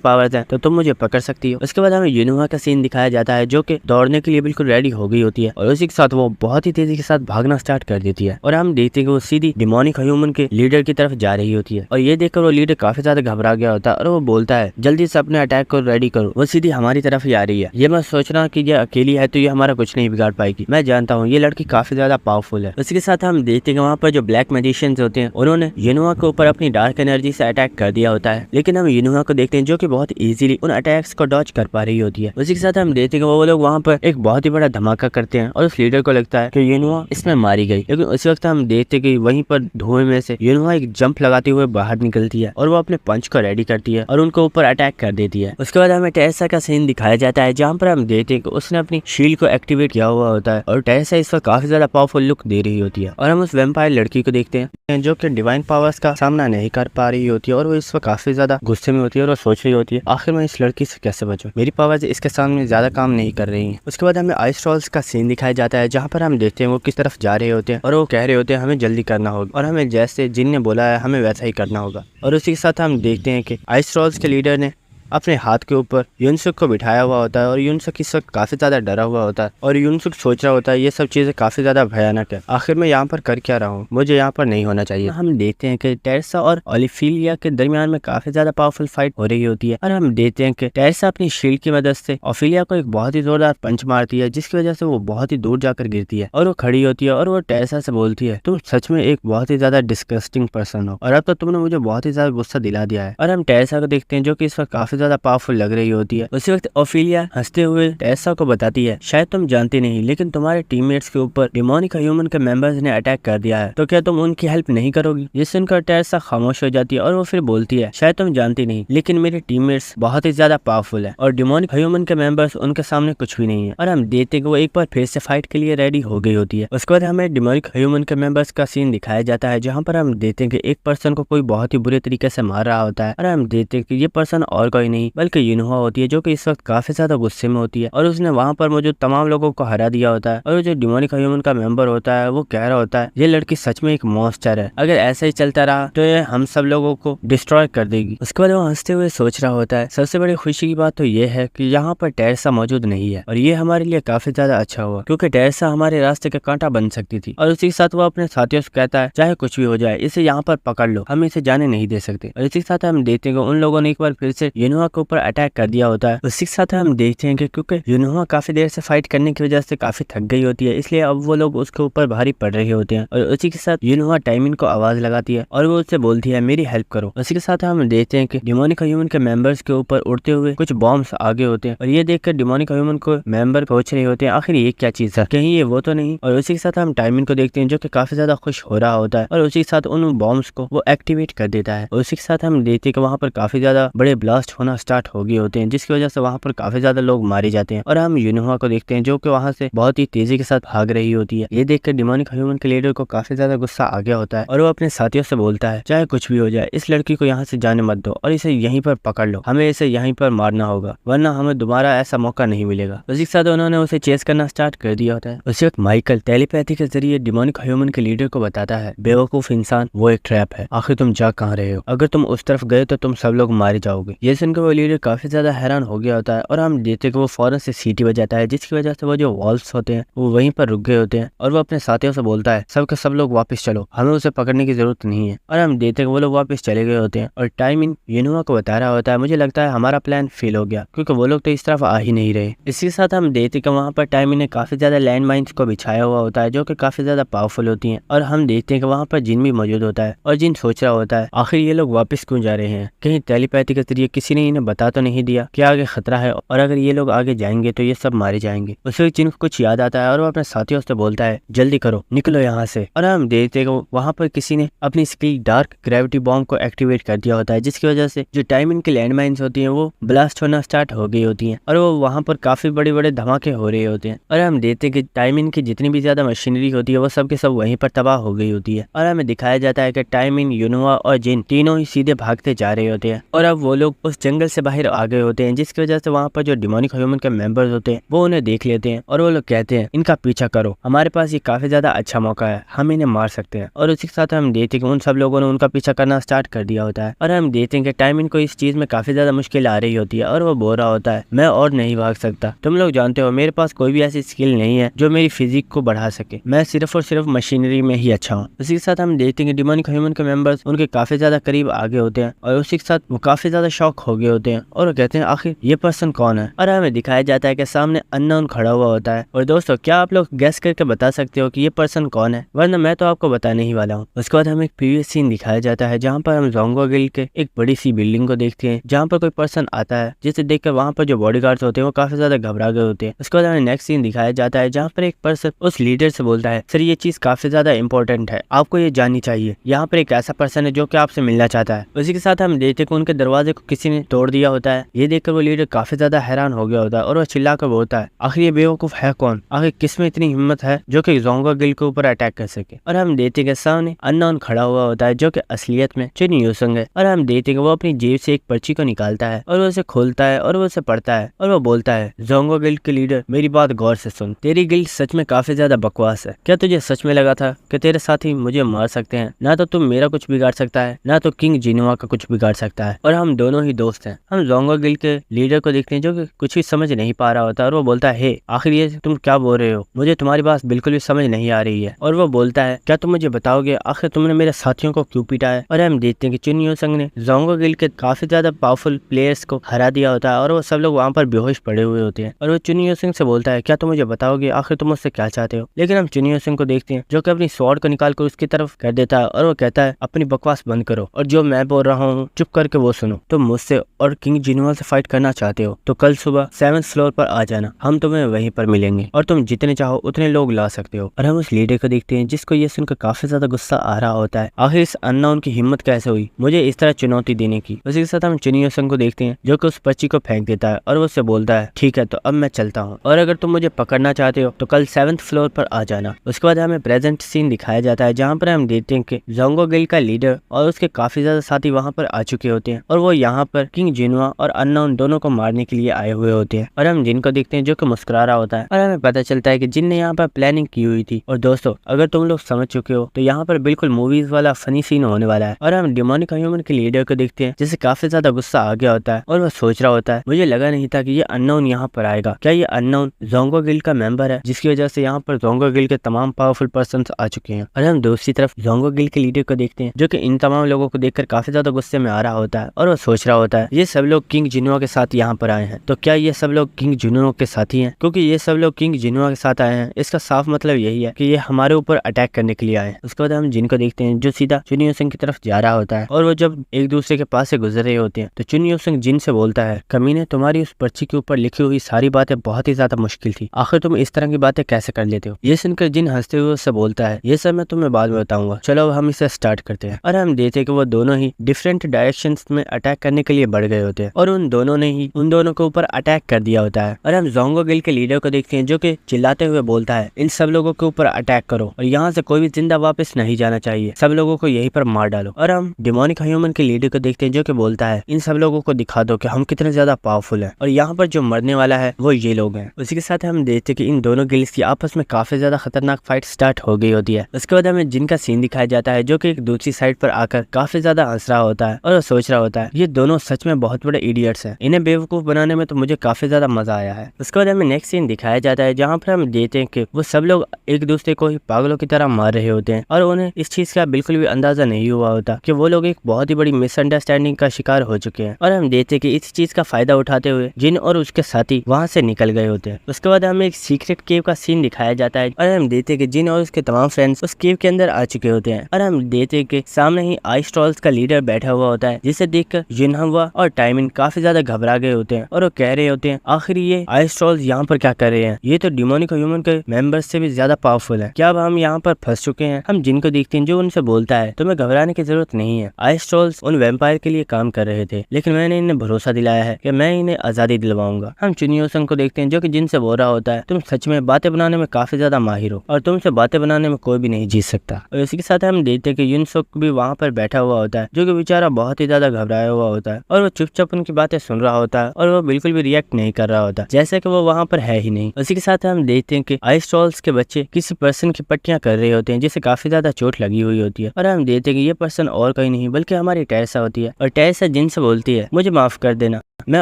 पावर्स हैं तो तुम मुझे पकड़ सकती हो। उसके बाद हमें युनहुआ का सीन दिखाया जाता है जो कि दौड़ने के लिए बिल्कुल रेडी हो गई होती है और उसी के साथ वो बहुत ही तेजी के साथ भागना स्टार्ट कर देती है और हम देखते हैं कि वो सीधी डिमोनिक ह्यूमन के लीडर की तरफ जा रही होती है। और ये देखकर वो लीडर काफी ज्यादा घबरा गया होता है और वो बोलता है जल्दी से अपने अटैक को रेडी करो, वो सीधी हमारी तरफ ही आ रही है। ये मैं सोच रहा कि ये अकेली है तो ये हमारा कुछ नहीं बिगाड़ पाएगी, मैं जानता हूँ ये लड़की काफी ज्यादा पावरफुल है। उसके साथ हम देखते हैं वहाँ पर जो ब्लैक मैजिशियंस होते हैं उन्होंने युनहुआ के ऊपर अपनी डार्क एनर्जी से अटैक कर दिया होता है, लेकिन हम युनहुआ को देखते हैं जो कि बहुत इजीली उन अटैक्स को डॉज कर पा रही होती है। उसी के साथ हम देखते हैं वो लोग वहाँ पर एक बहुत ही बड़ा धमाका करते हैं और उस लीडर को लगता है कि युनहुआ इसमें मारी गई, लेकिन उसी वक्त हम देखते हैं कि वहीं पर धुएं में से युनहुआ एक जंप लगाते हुए बाहर निकलती है और वो अपने पंच को रेडी करती है और उनको ऊपर अटैक कर देती है। उसके बाद हमें टेरेसा का सीन दिखाया जाता है जहाँ पर हम देखते हैं कि उसने अपनी शील्ड को एक्टिवेट किया हुआ होता है और टेरेसा इस वक्त काफी ज्यादा पावरफुल लुक दे रही होती है। और हम उस वैम्पायर लड़की को देखते हैं जो कि डिवाइन पावर्स का सामना नहीं कर पा रही होती है और वो इस वक्त काफी ज्यादा गुस्से में होती है और वो सोच रही होती है आखिर मैं इस लड़की से कैसे बचूं, मेरी पावर्स इसके सामने ज्यादा काम नहीं कर रही हैं। उसके बाद हमें आइस ट्रॉल्स का सीन दिखाया जाता है जहाँ पर हम देखते हैं वो किस तरफ जा रहे होते हैं और वो कह रहे होते हैं हमें जल्दी करना होगा और हमें जैसे जिन ने बोला है हमें वैसा ही करना होगा। और उसी के साथ हम देखते हैं कि आइस ट्रॉल्स के लीडर ने अपने हाथ के ऊपर युनसुक को बिठाया हुआ होता है और युनसुक इस वक्त काफी ज्यादा डरा हुआ होता है और युनसुक सोच रहा होता है ये सब चीजें काफी ज्यादा भयानक है, आखिर मैं यहाँ पर कर क्या रहा हूँ, मुझे यहाँ पर नहीं होना चाहिए। हम देखते हैं कि टेरेसा और ओलिफिलिया के दरमियान में काफी ज्यादा पावरफुल फाइट हो रही होती है और हम देखते हैं कि टेरेसा अपनी शील्ड की मदद से ओफिलिया को एक बहुत ही जोरदार पंच मारती है जिसकी वजह से वो बहुत ही दूर जाकर गिरती है और वो खड़ी होती है और वो टेरेसा से बोलती है तुम सच में एक बहुत ही ज्यादा डिस्गस्टिंग पर्सन हो और अब तो तुमने मुझे बहुत ही ज्यादा गुस्सा दिला दिया है। और हम टेरेसा को देखते हैं जो कि इस वक्त काफी काफी ज्यादा पावरफुल लग रही होती है। उसी वक्त ओफिलिया हंसते हुए टेरेसा को बताती है, शायद तुम जानती नहीं लेकिन तुम्हारे टीममेट्स के ऊपर डेमोनिक ह्यूमन के मेंबर्स ने अटैक कर दिया है, तो क्या तुम उनकी हेल्प नहीं करोगी? जिससे सुनकर टेरेसा खामोश हो जाती है और वो फिर बोलती है, शायद तुम जानती नहीं लेकिन मेरे टीममेट्स बहुत ही ज्यादा पावरफुल है और डेमोनिक ह्यूमन के मेंबर्स उनके सामने कुछ भी नहीं है। और हम देखते कि वो एक बार फिर से फाइट के लिए रेडी हो गई होती है। उसके बाद हमें डेमोनिक ह्यूमन के मेंबर्स का सीन दिखाया जाता है जहाँ पर हम देखते हैं कि एक पर्सन को कोई बहुत ही बुरे तरीके से मार रहा होता है और हम देखते हैं कि ये पर्सन और कोई नहीं बल्कि यूनोहा होती है, जो कि इस वक्त काफी ज्यादा गुस्से में होती है और उसने वहाँ पर मौजूद तमाम लोगों को हरा दिया होता है। और जो डेमोनिक ह्यूमन का मेंबर होता है वो कह रहा होता है, ये लड़की सच में एक मॉन्स्टर है, अगर ऐसा ही चलता रहा तो ये हम सब लोगों को डिस्ट्रॉय कर देगी। उसके बाद वो हंसते हुए सोच रहा होता है, सबसे बड़ी खुशी की बात तो ये है कि यहाँ पर टेरेसा मौजूद नहीं है और ये हमारे लिए काफी ज्यादा अच्छा हुआ क्योंकि टेरेसा हमारे रास्ते का कांटा बन सकती थी। और उसी के साथ वो अपने साथियों से कहता है, चाहे कुछ भी हो जाए इसे यहाँ पर पकड़ लो, हम इसे जाने नहीं दे सकते। और इसी के साथ हम देखते हैं कि उन लोगों ने एक बार फिर से यूनोहा के ऊपर अटैक कर दिया होता है। उसी के साथ हम देखते हैं कि क्योंकि यूनोहा काफी देर से फाइट करने की वजह से काफी थक गई होती है, इसलिए अब वो लोग उसके ऊपर भारी पड़ रहे होते हैं। और उसी के साथ यूनोहा टाइमिन को आवाज लगाती है और वो उससे बोलती है, मेरी हेल्प करो। उसी के साथ हम देखते हैं कि डेमोनिक ह्यूमन के मेंबर्स के ऊपर उड़ते हुए कुछ बॉम्ब्स आगे होते हैं और ये देखकर डेमोनिक ह्यूमन को मेंबर पहुंच रहे होते हैं, आखिर ये क्या चीज है, कहीं ये वो तो नहीं। और उसी के साथ हम टाइमिन को देखते हैं जो कि काफी ज्यादा खुश हो रहा होता है और उसी के साथ उन बॉम्ब्स को वो एक्टिवेट कर देता है। और उसी के साथ हम देखते हैं कि वहाँ पर काफी ज्यादा बड़े ब्लास्ट होना स्टार्ट हो गए होते हैं जिसकी वजह से वहाँ पर काफी ज्यादा लोग मारे जाते हैं। और हम यूनोहा को देखते हैं जो कि वहाँ से बहुत ही तेजी के साथ भाग रही होती है। ये देखकर डेमोनिक ह्यूमन के लीडर को काफी ज्यादा गुस्सा आ गया होता है और वो अपने साथियों से बोलता है, चाहे कुछ भी हो जाए इस लड़की को यहाँ से जाने मत दो और इसे यहीं पर पकड़ लो, हमें इसे यहीं पर मारना होगा वरना हमें दोबारा ऐसा मौका नहीं मिलेगा। उसी के साथ उन्होंने उसे चेस करना स्टार्ट कर दिया होता है। उसी वक्त माइकल टेलीपैथी के जरिए डेमोनिक ह्यूमन के लीडर को बताता है, बेवकूफ इंसान, वो एक ट्रैप है, आखिर तुम जा कहाँ रहे हो, अगर तुम उस तरफ गए तो तुम सब लोग मारे जाओगे। ये सुनकर वो लीडर काफी ज्यादा हैरान हो गया होता है और हम देखते कि वो फौरन से सीटी बजाता है जिसकी वजह से वो जो वॉल्स होते हैं वो वहीं पर रुक गए होते हैं और वो अपने साथियों से बोलता है, सब के सब लोग वापस चलो, हमें उसे पकड़ने की जरूरत नहीं है। और हम देखते हैं वो लोग वापस चले गए होते हैं और टाइमिन यूनोहा को बता रहा होता है, मुझे लगता है हमारा प्लान फेल हो गया क्योंकि वो लोग तो इस तरफ आ ही नहीं रहे। इसी के साथ हम देखते कि वहाँ पर टाइमिन ने काफी ज्यादा लैंड माइन्स को बिछाया हुआ होता है जो कि काफी ज्यादा पावरफुल होती हैं। और हम देखते हैं कि वहाँ पर जिन भी मौजूद होता है और जिन सोच रहा होता है, आखिर ये लोग वापस क्यों जा रहे हैं, कहीं टेलीपैथी के जरिए किसी ने इन्हें बता तो नहीं दिया कि आगे खतरा है और अगर ये लोग आगे जाएंगे तो ये सब मारे जाएंगे। उस वक्त जिन को कुछ याद आता है और वो अपने साथियों से बोलता है, जल्दी करो, निकलो यहाँ से। और हम देखते हैं कि वहाँ पर किसी ने अपनी स्किल डार्क ग्रेविटी बॉम्ब को एक्टिवेट कर दिया होता है जिसकी वजह से जो टाइमिन की लैंड माइन्स होती हैं वो ब्लास्ट होना स्टार्ट हो गई होती हैं और वो वहाँ पर काफी बड़े बड़े धमाके हो रहे होते हैं। और हम देखते हैं कि टाइमिन की जितनी भी ज्यादा मशीनरी होती है वो सब के सब वहीं पर तबाह हो गई होती है। और हमें दिखाया जाता है कि टाइमिन, यूनोहा और जिन तीनों ही सीधे भागते जा रहे होते हैं और अब वो लोग उस जंगल से बाहर आ गए होते हैं जिसकी वजह से वहाँ पर जो डेमोनिक ह्यूमन के मेंबर्स होते हैं वो उन्हें देख लेते हैं और वो लोग कहते हैं, इनका पीछा करो, हमारे पास ये काफी ज्यादा अच्छा मौका है, हम इन्हें मार सकते हैं। और उसी के साथ हम देखते हैं कि उन सब लोगों ने उनका पीछा करना स्टार्ट कर दिया होता है। और हम देखते हैं कि टाइमिन को इस चीज में काफी ज्यादा मुश्किल आ रही होती है और वो बोल रहा होता है, मैं और नहीं भाग सकता, तुम लोग जानते हो मेरे पास कोई भी ऐसी स्किल नहीं है जो मेरी फिजिक को बढ़ा सके, मैं सिर्फ और सिर्फ मशीनरी में ही अच्छा हूँ। उसी के साथ हम देखते हैं कि डेमोनिक ह्यूमन के मेंबर्स उनके काफी ज्यादा करीब आगे होते हैं और उसी के साथ वो काफी ज्यादा शॉक हो गए होते हैं और वो कहते हैं, आखिर ये पर्सन कौन है। और हमें दिखाया जाता है कि सामने अननोन खड़ा हुआ होता है। और दोस्तों, क्या आप लोग गेस करके बता सकते हो कि ये पर्सन कौन है, वरना मैं तो आपको बताने ही वाला हूँ। उसके बाद हमें एक प्रीवियस सीन दिखाया जाता है जहाँ पर हम जोंगो गिल्ड के एक बड़ी सी बिल्डिंग को देखते हैं जहाँ पर कोई पर्सन आता है जिसे देखकर वहाँ पर जो बॉडीगार्ड्स होते हैं वो काफी ज्यादा घबरा गए होते हैं। उसके बाद हमें नेक्स्ट सीन दिखाया जाता है जहाँ पर एक पर्सन उस लीडर से बोलता है, सर ये चीज काफी ज्यादा इंपॉर्टेंट है, आपको ये जाननी चाहिए, यहाँ पर एक ऐसा पर्सन है जो कि आपसे मिलना चाहता है। उसी के साथ हम देखते हैं कि उनके दरवाजे को किसी ने तोड़ दिया होता है। ये देखकर वो लीडर काफी ज्यादा हैरान हो गया होता है और वो चिल्लाकर बोलता है, आखिर ये बेवकूफ है कौन, आखिर किसमें इतनी हिम्मत है जो कि जोंगो गिल्ड के ऊपर अटैक कर सके। और हम देखते हैं कि सामने अननोन खड़ा हुआ होता है जो कि असलियत में चिन यूसुंग है। और हम देखते हैं कि वो अपनी जेब से एक पर्ची को निकालता है और वो उसे खोलता है और वो उसे पढ़ता है और वो बोलता है, जोंगो गिल्ड के लीडर, मेरी बात गौर से सुन, तेरी गिल्ड सच में काफी ज्यादा बकवास है। क्या तुझे सच में लगा था कि तेरे साथी मुझे मार सकते हैं? ना तो तुम मेरा कुछ बिगाड़ सकता है, ना तो किंग जिनोआ का कुछ बिगाड़ सकता है, और हम दोनों ही दोस्त हैं। हम जोंगो गिल्ड के लीडर को देखते हैं जो कि कुछ भी समझ नहीं पा रहा होता और वो बोलता है, हे आखिर ये तुम क्या बोल रहे हो, मुझे तुम्हारी बात बिल्कुल भी समझ नहीं आ रही है। और वो बोलता है, क्या तुम मुझे बताओगे आखिर तुमने मेरे साथियों को क्यों पीटा है? और हम देखते हैं कि चिन यूसुंग ने जोंगो गिल्ड के काफी ज्यादा पावरफुल प्लेयर्स को हरा दिया होता है और वो सब लोग वहाँ पर बेहोश पड़े हुए होते हैं। और वो चिन यूसुंग से बोलता है, क्या तुम मुझे बताओगे आखिर तुम मुझसे क्या चाहते हो? लेकिन हम चिन यूसुंग को देखते हैं जो कि अपनी स्वॉर्ड को निकाल कर उसकी तरफ कर देता है और वो कहता है, अपनी बकवास बंद करो और जो मैं बोल रहा हूँ चुप करके वो सुनो, तुम मुझसे और किंग जिनुआ से फाइट करना चाहते हो तो कल सुबह 7th फ्लोर पर आ जाना, हम तुम्हें वहीं पर मिलेंगे और तुम जितने चाहो उतने लोग ला सकते हो। और हम उस लीडर को देखते हैं जिसको ये सुनकर काफी ज्यादा गुस्सा आ रहा होता है। आखिर इस अननोन की हिम्मत कैसे हुई मुझे इस तरह चुनौती देने की। उसी के साथ हम चुनियो संग को देखते हैं जो कि उस पर्ची को फेंक देता है और वो उससे बोलता है ठीक है तो अब मैं चलता हूँ और अगर तुम मुझे पकड़ना चाहते हो तो कल 7th फ्लोर पर आ जाना। उसके बाद हमें प्रेजेंट सीन दिखाया जाता है जहाँ पर हम देखते हैं कि जोंगो गिल्ड का लीडर और उसके काफी ज्यादा साथी वहाँ पर आ चुके होते हैं और वो यहाँ पर किंग जिनुआ और अननोन दोनों को मारने के लिए आए हुए होते हैं। और हम जिन को देखते हैं जो कि मुस्कुरा रहा होता है और हमें पता चलता है कि जिन ने यहाँ पर प्लानिंग की हुई थी। और दोस्तों अगर तुम लोग समझ चुके हो तो यहाँ पर बिल्कुल मूवीज वाला फनी सीन होने वाला है। और हम डिमोनिक ह्यूमन के लीडर को देखते हैं जिसे काफी ज्यादा गुस्सा आ गया होता है और वह सोच रहा होता है मुझे लगा नहीं था कि ये अननोन यहाँ पर आएगा। क्या ये अननोन जोंगो गिल्ड का मेंबर है जिसकी वजह से यहाँ पर जोंगो गिल्ड के तमाम पावरफुल पर्सन आ चुके हैं। और हम दूसरी तरफ जोंगो गिल्ड के लीडर को देखते हैं जो कि इन तमाम लोगों को देखकर काफी ज्यादा गुस्से में आ रहा होता है और वो सोच रहा होता है ये सब लोग किंग जिनुआ के साथ यहाँ पर आए हैं तो क्या ये सब लोग किंग जिनुआ के साथ ही हैं? क्योंकि ये सब लोग किंग जिनुआ के साथ आए हैं इसका साफ मतलब यही है कि ये हमारे ऊपर अटैक करने के लिए आए हैं। उसके बाद हम जिनको देखते हैं जो सीधा चुनियो सिंह की तरफ जा रहा होता है और वो जब एक दूसरे के पास से गुजर रहे होते हैं तो चुनियो सिंह जिन से बोलता है कमीने तुम्हारी उस पर्ची के ऊपर लिखी हुई सारी बातें बहुत ही ज्यादा मुश्किल थी, आखिर तुम इस तरह की बातें कैसे कर लेते हो। ये सुनकर जिन हंसते हुए उससे बोलता है ये सब मैं तुम्हें बाद में बताऊंगा, चलो हम इसे स्टार्ट करते हैं। और हम देखते हैं कि वो दोनों ही डिफरेंट डायरेक्शंस में अटैक करने के लिए बढ़ गए होते हैं और उन दोनों ने ही उन दोनों के ऊपर अटैक कर दिया होता है। और हम जोंगो गिल्ड के लीडर को देखते हैं जो कि चिल्लाते हुए बोलता है इन सब लोगों के ऊपर अटैक करो और यहाँ से कोई भी जिंदा वापस नहीं जाना चाहिए, सब लोगों को यहीं पर मार डालो। और हम डिमोनिक ह्यूमन के लीडर को देखते हैं जो कि बोलता है इन सब लोगों को दिखा दो कि हम कितने ज्यादा पावरफुल हैं और यहाँ पर जो मरने वाला है वो ये लोग हैं। उसी के साथ हम देखते हैं कि इन दोनों गिल्ड्स की आपस में काफी ज्यादा खतरनाक फाइट स्टार्ट हो गई होती है। उसके बाद हमें जिन का सीन दिखाया जाता है जो कि एक दूसरी साइड पर आकर काफी ज्यादा हंस रहा होता है और वो सोच रहा होता है ये दोनों सच में बहुत बड़े इडियट्स हैं, इन्हें बेवकूफ बनाने में तो मुझे काफी ज्यादा मजा आया है। उसके बाद हमें नेक्स्ट सीन दिखाया जाता है जहाँ पर हम देखते हैं कि वो सब लोग एक दूसरे को ही पागलों की तरह मार रहे होते हैं और उन्हें इस चीज का बिल्कुल भी अंदाजा नहीं हुआ होता कि वो लोग एक बहुत ही बड़ी मिसअंडरस्टैंडिंग का शिकार हो चुके हैं। और हम देखते हैं कि इस चीज का फायदा उठाते हुए जिन और उसके साथी वहां से निकल गए होते हैं। उसके बाद हमें एक सीक्रेट केव का सीन दिखाया जाता है और हम देखते हैं कि जिन और उसके तमाम फ्रेंड्स उस केव के अंदर आ चुके होते हैं। और हम देखते हैं कि सामने ही आइस ट्रॉल्स का लीडर बैठा हुआ होता है जिसे देखकर जिनहुआ और टाइमिन काफी ज्यादा घबरा गए होते हैं और वो कह रहे होते हैं आखिर ये आइस ट्रॉल्स यहाँ पर क्या कर रहे हैं, ये तो डिमोनिक ह्यूमन के मेंबर्स से भी ज्यादा पावरफुल है, क्या अब हम यहाँ पर फंस चुके हैं। हम जिनको देखते हैं जो उनसे बोलता है तुम्हें घबराने की जरूरत नहीं है, आइस ट्रॉल्स उन वैम्पायर के लिए काम कर रहे थे लेकिन मैंने इन्हें भरोसा दिलाया है कि मैं इन्हें आजादी दिलवाऊंगा। हम चुनियो संग को देखते हैं जो कि जिनसे बोल रहा होता है तुम सच में बातें बनाने में काफी ज्यादा माहिर हो और तुमसे बातें बनाने में कोई भी नहीं जीत सकता। और इसी के साथ हम देखते हैं कि युनसुक भी वहाँ पर बैठा हुआ होता है जो कि बेचारा बहुत ही ज्यादा घबराया हुआ होता है और वो चुपचाप उनकी बातें सुन रहा होता है और वो बिल्कुल भी रिएक्ट नहीं कर रहा होता जैसे कि वो वहाँ पर है ही नहीं। उसी के साथ हम देखते हैं कि आइस ट्रॉल्स के बच्चे किसी पर्सन की पट्टियां कर रहे होते हैं जिसे काफी ज्यादा चोट लगी हुई होती है और हम देखते हैं कि ये पर्सन और कोई नहीं बल्कि हमारी टेरेसा होती है। और टेरेसा जिनसे बोलती है मुझे माफ कर देना, मैं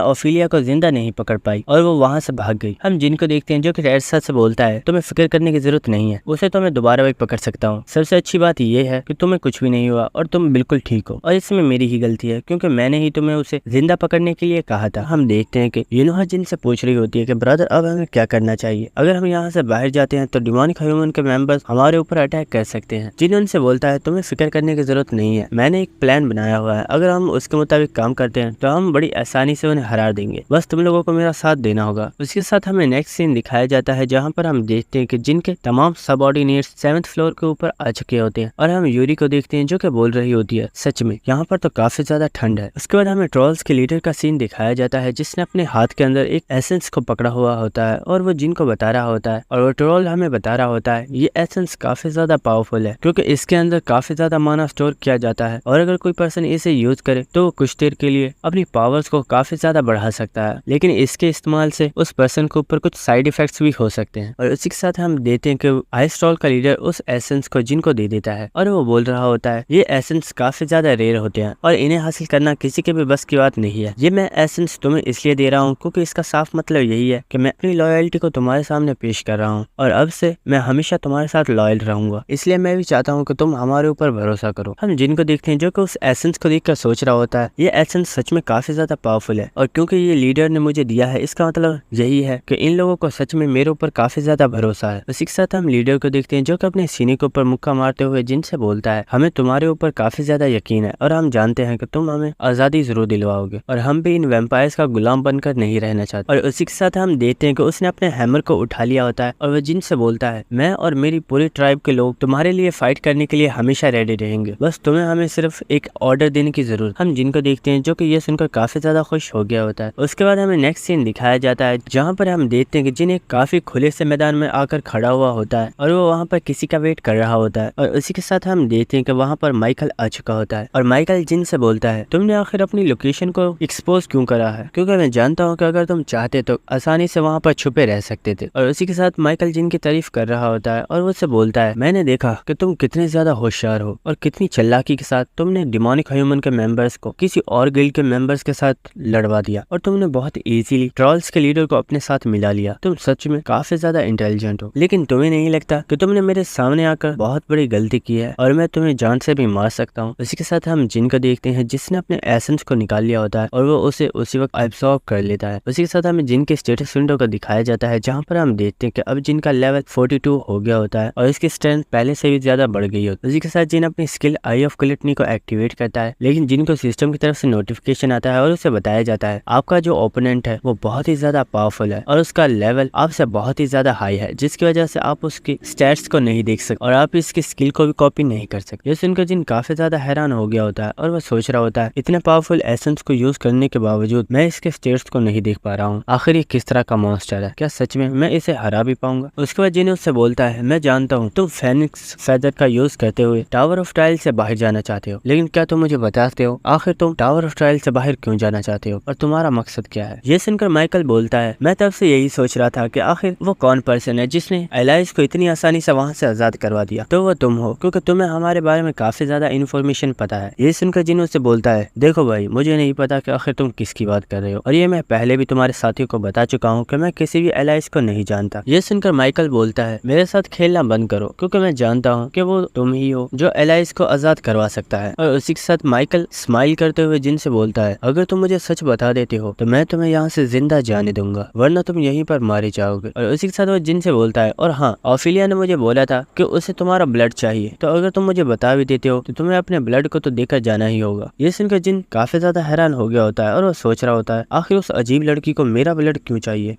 ओफिलिया को जिंदा नहीं पकड़ पाई और वो वहाँ से भाग गई। हम जिनको देखते हैं जो कि टेरेसा से बोलता है तुम्हें फिक्र करने की जरूरत नहीं है, उसे तो मैं दोबारा भी पकड़ सकता हूँ, सबसे अच्छी बात ये है कि तुम्हें कुछ भी नहीं हुआ और तुम बिल्कुल ठीक हो और इसमें मेरी ही गलती है क्योंकि मैंने ही तुम्हें उसे जिंदा पकड़ने के लिए कहा था। हम देखते हैं कि युनोहा जिन से पूछ रही होती है कि ब्रदर अब हमें क्या करना चाहिए, अगर हम यहाँ से बाहर जाते हैं तो डिमोनिक ह्यूमन के मेंबर्स हमारे ऊपर अटैक कर सकते हैं। जिन उनसे बोलता है तुम्हें फिक्र करने की जरूरत नहीं है, मैंने एक प्लान बनाया हुआ है, अगर हम उसके मुताबिक काम करते हैं तो हम बड़ी आसानी से उन्हें हरा देंगे, बस तुम लोगों को मेरा साथ देना होगा। उसके साथ हमें नेक्स्ट सीन दिखाया जाता है जहाँ पर हम देखते हैं कि जिनके तमाम सबऑर्डिनेट्स 7th फ्लोर के ऊपर आ चुके होते हैं और हम यूरी को देखते हैं जो कि बोल रही होती है सच में यहाँ पर तो काफी ज्यादा ठंड है। उसके बाद हमें ट्रॉल्स के लीडर का सीन दिखाया जाता है जिसने अपने हाथ के अंदर एक एसेंस को पकड़ा हुआ होता है और वो जिनको बता रहा होता है और वो ट्रॉल हमें बता रहा होता है ये एसेंस काफी ज्यादा पावरफुल है क्योंकि इसके अंदर काफी ज्यादा माना स्टोर किया जाता है और अगर कोई पर्सन इसे यूज करे तो वो कुछ देर के लिए अपनी पावर्स को काफी ज्यादा बढ़ा सकता है, लेकिन इसके इस्तेमाल से उस पर्सन के ऊपर कुछ साइड इफेक्ट्स भी हो सकते हैं। और उसी के साथ हम देते हैं कि आइस ट्रॉल का लीडर उस एसेंस को जिनको दे देता है और वो बोल रहा होता है ये एसेंस काफी ज्यादा रेयर होते हैं और इन्हें हासिल करना किसी के भी बस की बात नहीं है, ये मैं एसेंस तुम्हें इसलिए दे रहा हूँ क्योंकि इसका साफ मतलब यही है कि मैं अपनी लॉयल्टी को तुम्हारे सामने पेश कर रहा हूँ और अब से मैं हमेशा तुम्हारे साथ लॉयल रहूंगा, इसलिए मैं भी चाहता हूँ कि तुम हमारे ऊपर भरोसा करो। हम जिनको देखते हैं जो कि उस एसेंस को देखकर सोच रहा होता है ये एसेंस सच में काफी ज्यादा पावरफुल है और क्योंकि ये लीडर ने मुझे दिया है, इसका मतलब यही है कि इन लोगों को सच में मेरे ऊपर काफी ज्यादा भरोसा है। उसी के साथ हम लीडर को देखते हैं जो कि अपने सीने के ऊपर मुक्का मारते हुए जिन से बोलता है, हमें तुम्हारे ऊपर काफी ज्यादा यकीन है और हम जानते हैं कि तुम हमें आजादी जरूर दिलवाओगे और हम भी इन वैम्पायर्स का गुलाम बनकर नहीं रहना चाहते। और उसी के साथ हम देखते हैं कि उसने अपने हैमर को उठा लिया होता है और वह जिन से बोलता है, मैं और मेरी पूरी ट्राइब के लोग तुम्हारे लिए फाइट करने के लिए हमेशा रेडी रहेंगे, बस तुम्हें हमें सिर्फ एक ऑर्डर देने की जरूरत। हम जिन को देखते हैं जो कि ये सुनकर काफी ज्यादा खुश हो गया होता है। उसके बाद हमें नेक्स्ट सीन दिखाया जाता है जहाँ पर हम देखते हैं कि जिन एक काफी खुले से मैदान में आकर खड़ा हुआ होता है और वो वहाँ पर किसी का वेट कर रहा होता है। और उसी के साथ हम देखते हैं कि वहाँ पर माइकल आ चुका होता है और माइकल जिन से बोलता है, तुमने आखिर अपनी लोकेशन को एक्सपोज क्यों करा है, क्योंकि मैं जानता हूँ कि अगर तुम चाहते तो आसानी से वहाँ पर छुपे रह सकते थे। और उसी के साथ माइकल जिन की तारीफ कर रहा होता है और वो उससे बोलता है, मैंने देखा कि तुम कितने ज्यादा होशियार हो और कितनी चालाकी के साथ तुमने डिमोनिक ह्यूमन के मेंबर्स को किसी और गिल्ड के मेंबर्स के साथ लड़वा दिया और तुमने बहुत इजीली ट्रॉल्स के लीडर को अपने साथ मिला लिया। तुम सच में काफी ज्यादा इंटेलिजेंट हो, लेकिन तुम्हें नहीं लगता कि तुमने मेरे सामने आकर बहुत बड़ी गलती की है और मैं तुम्हें जान से भी मार सकता हूँ। इसी के साथ हम जिन को देखते हैं जिसने अपने एसेंस को निकाल लिया होता है और वो उसे उसी वक्त एब्सॉर्ब कर लेता है। उसी के साथ हमें जिन के स्टेटस विंडो को दिखाया जाता है जहाँ पर हम देखते हैं कि अब जिन का लेवल 42 हो गया होता है और इसकी स्ट्रेंथ पहले से भी ज्यादा बढ़ गई होती है। उसी के साथ जिन अपनी स्किल आई ऑफ ग्लटनी को एक्टिवेट करता है, लेकिन जिन को सिस्टम की तरफ से नोटिफिकेशन आता है और उसे बताया जाता है आपका जो ओपोनेंट है वो बहुत ही ज्यादा पावरफुल है और उसका लेवल आपसे बहुत ही ज्यादा हाई है, जिसकी वजह से आप उसकी स्टैट्स को नहीं देख सकते और आप इसकी स्किल को भी कॉपी नहीं कर सकते। ये सुनकर जिन काफी ज्यादा हैरान हो गया होता है और वह सोच रहा होता है, इतने पावरफुल एसेंस को यूज करने के बावजूद मैं इसके स्टेट्स को नहीं देख पा रहा हूँ, आखिर ये किस तरह का मॉन्स्टर है, क्या सच में मैं इसे हरा भी पाऊंगा। उसके बाद जिन उससे बोलता है, मैं जानता हूँ तुम फेनिक्स फेदर का यूज करते हुए टावर ऑफ ट्रायल से बाहर जाना चाहते हो, लेकिन क्या तुम मुझे बताते हो आखिर तुम टावर ऑफ ट्रायल से बाहर क्यों जाना चाहते हो और तुम्हारा मकसद क्या है। ये सुनकर माइकल बोलता है, मैं तब से यही सोच रहा था कि आखिर वो कौन पर्सन है जिसने एलाइज को इतनी आसानी से वहाँ से आजाद करवा दिया, तो वो तुम हो, क्योंकि तुम्हें हमारे बारे में काफी ज्यादा इन्फॉर्मेशन पता है। ये सुनकर जिन उससे बोलता है, देखो भाई मुझे नहीं पता कि आखिर तुम किसकी बात कर रहे हो और ये मैं पहले भी तुम्हारे साथियों को बता चुका हूँ कि मैं किसी भी एलाइज को नहीं जानता। ये सुनकर माइकल बोलता है, मेरे साथ खेलना बंद करो क्योंकि मैं जानता हूँ कि वो तुम ही हो जो एलाइज को आजाद करवा सकता है। और उसी के साथ माइकल स्माइल करते हुए जिन से बोलता है, अगर तुम मुझे सच बता देते हो तो मैं तुम्हें यहाँ से जिंदा जाने दूंगा, वरना तुम यहीं पर मारे जाओगे। और उसी के साथ वो जिन से बोलता है, और हाँ ऑफिलिया ने मुझे बोला था कि उसे तुम्हारा ब्लड चाहिए, तो अगर तुम मुझे बता भी देते हो तो तुम्हें अपने ब्लड को तो देकर जाना ही होगा। ये सुनकर जिन काफी ज्यादा हैरान हो गया होता है और वो सोच रहा होता है आखिर उस अजीब लड़की को मेरा ब्लड क्यों चाहिए।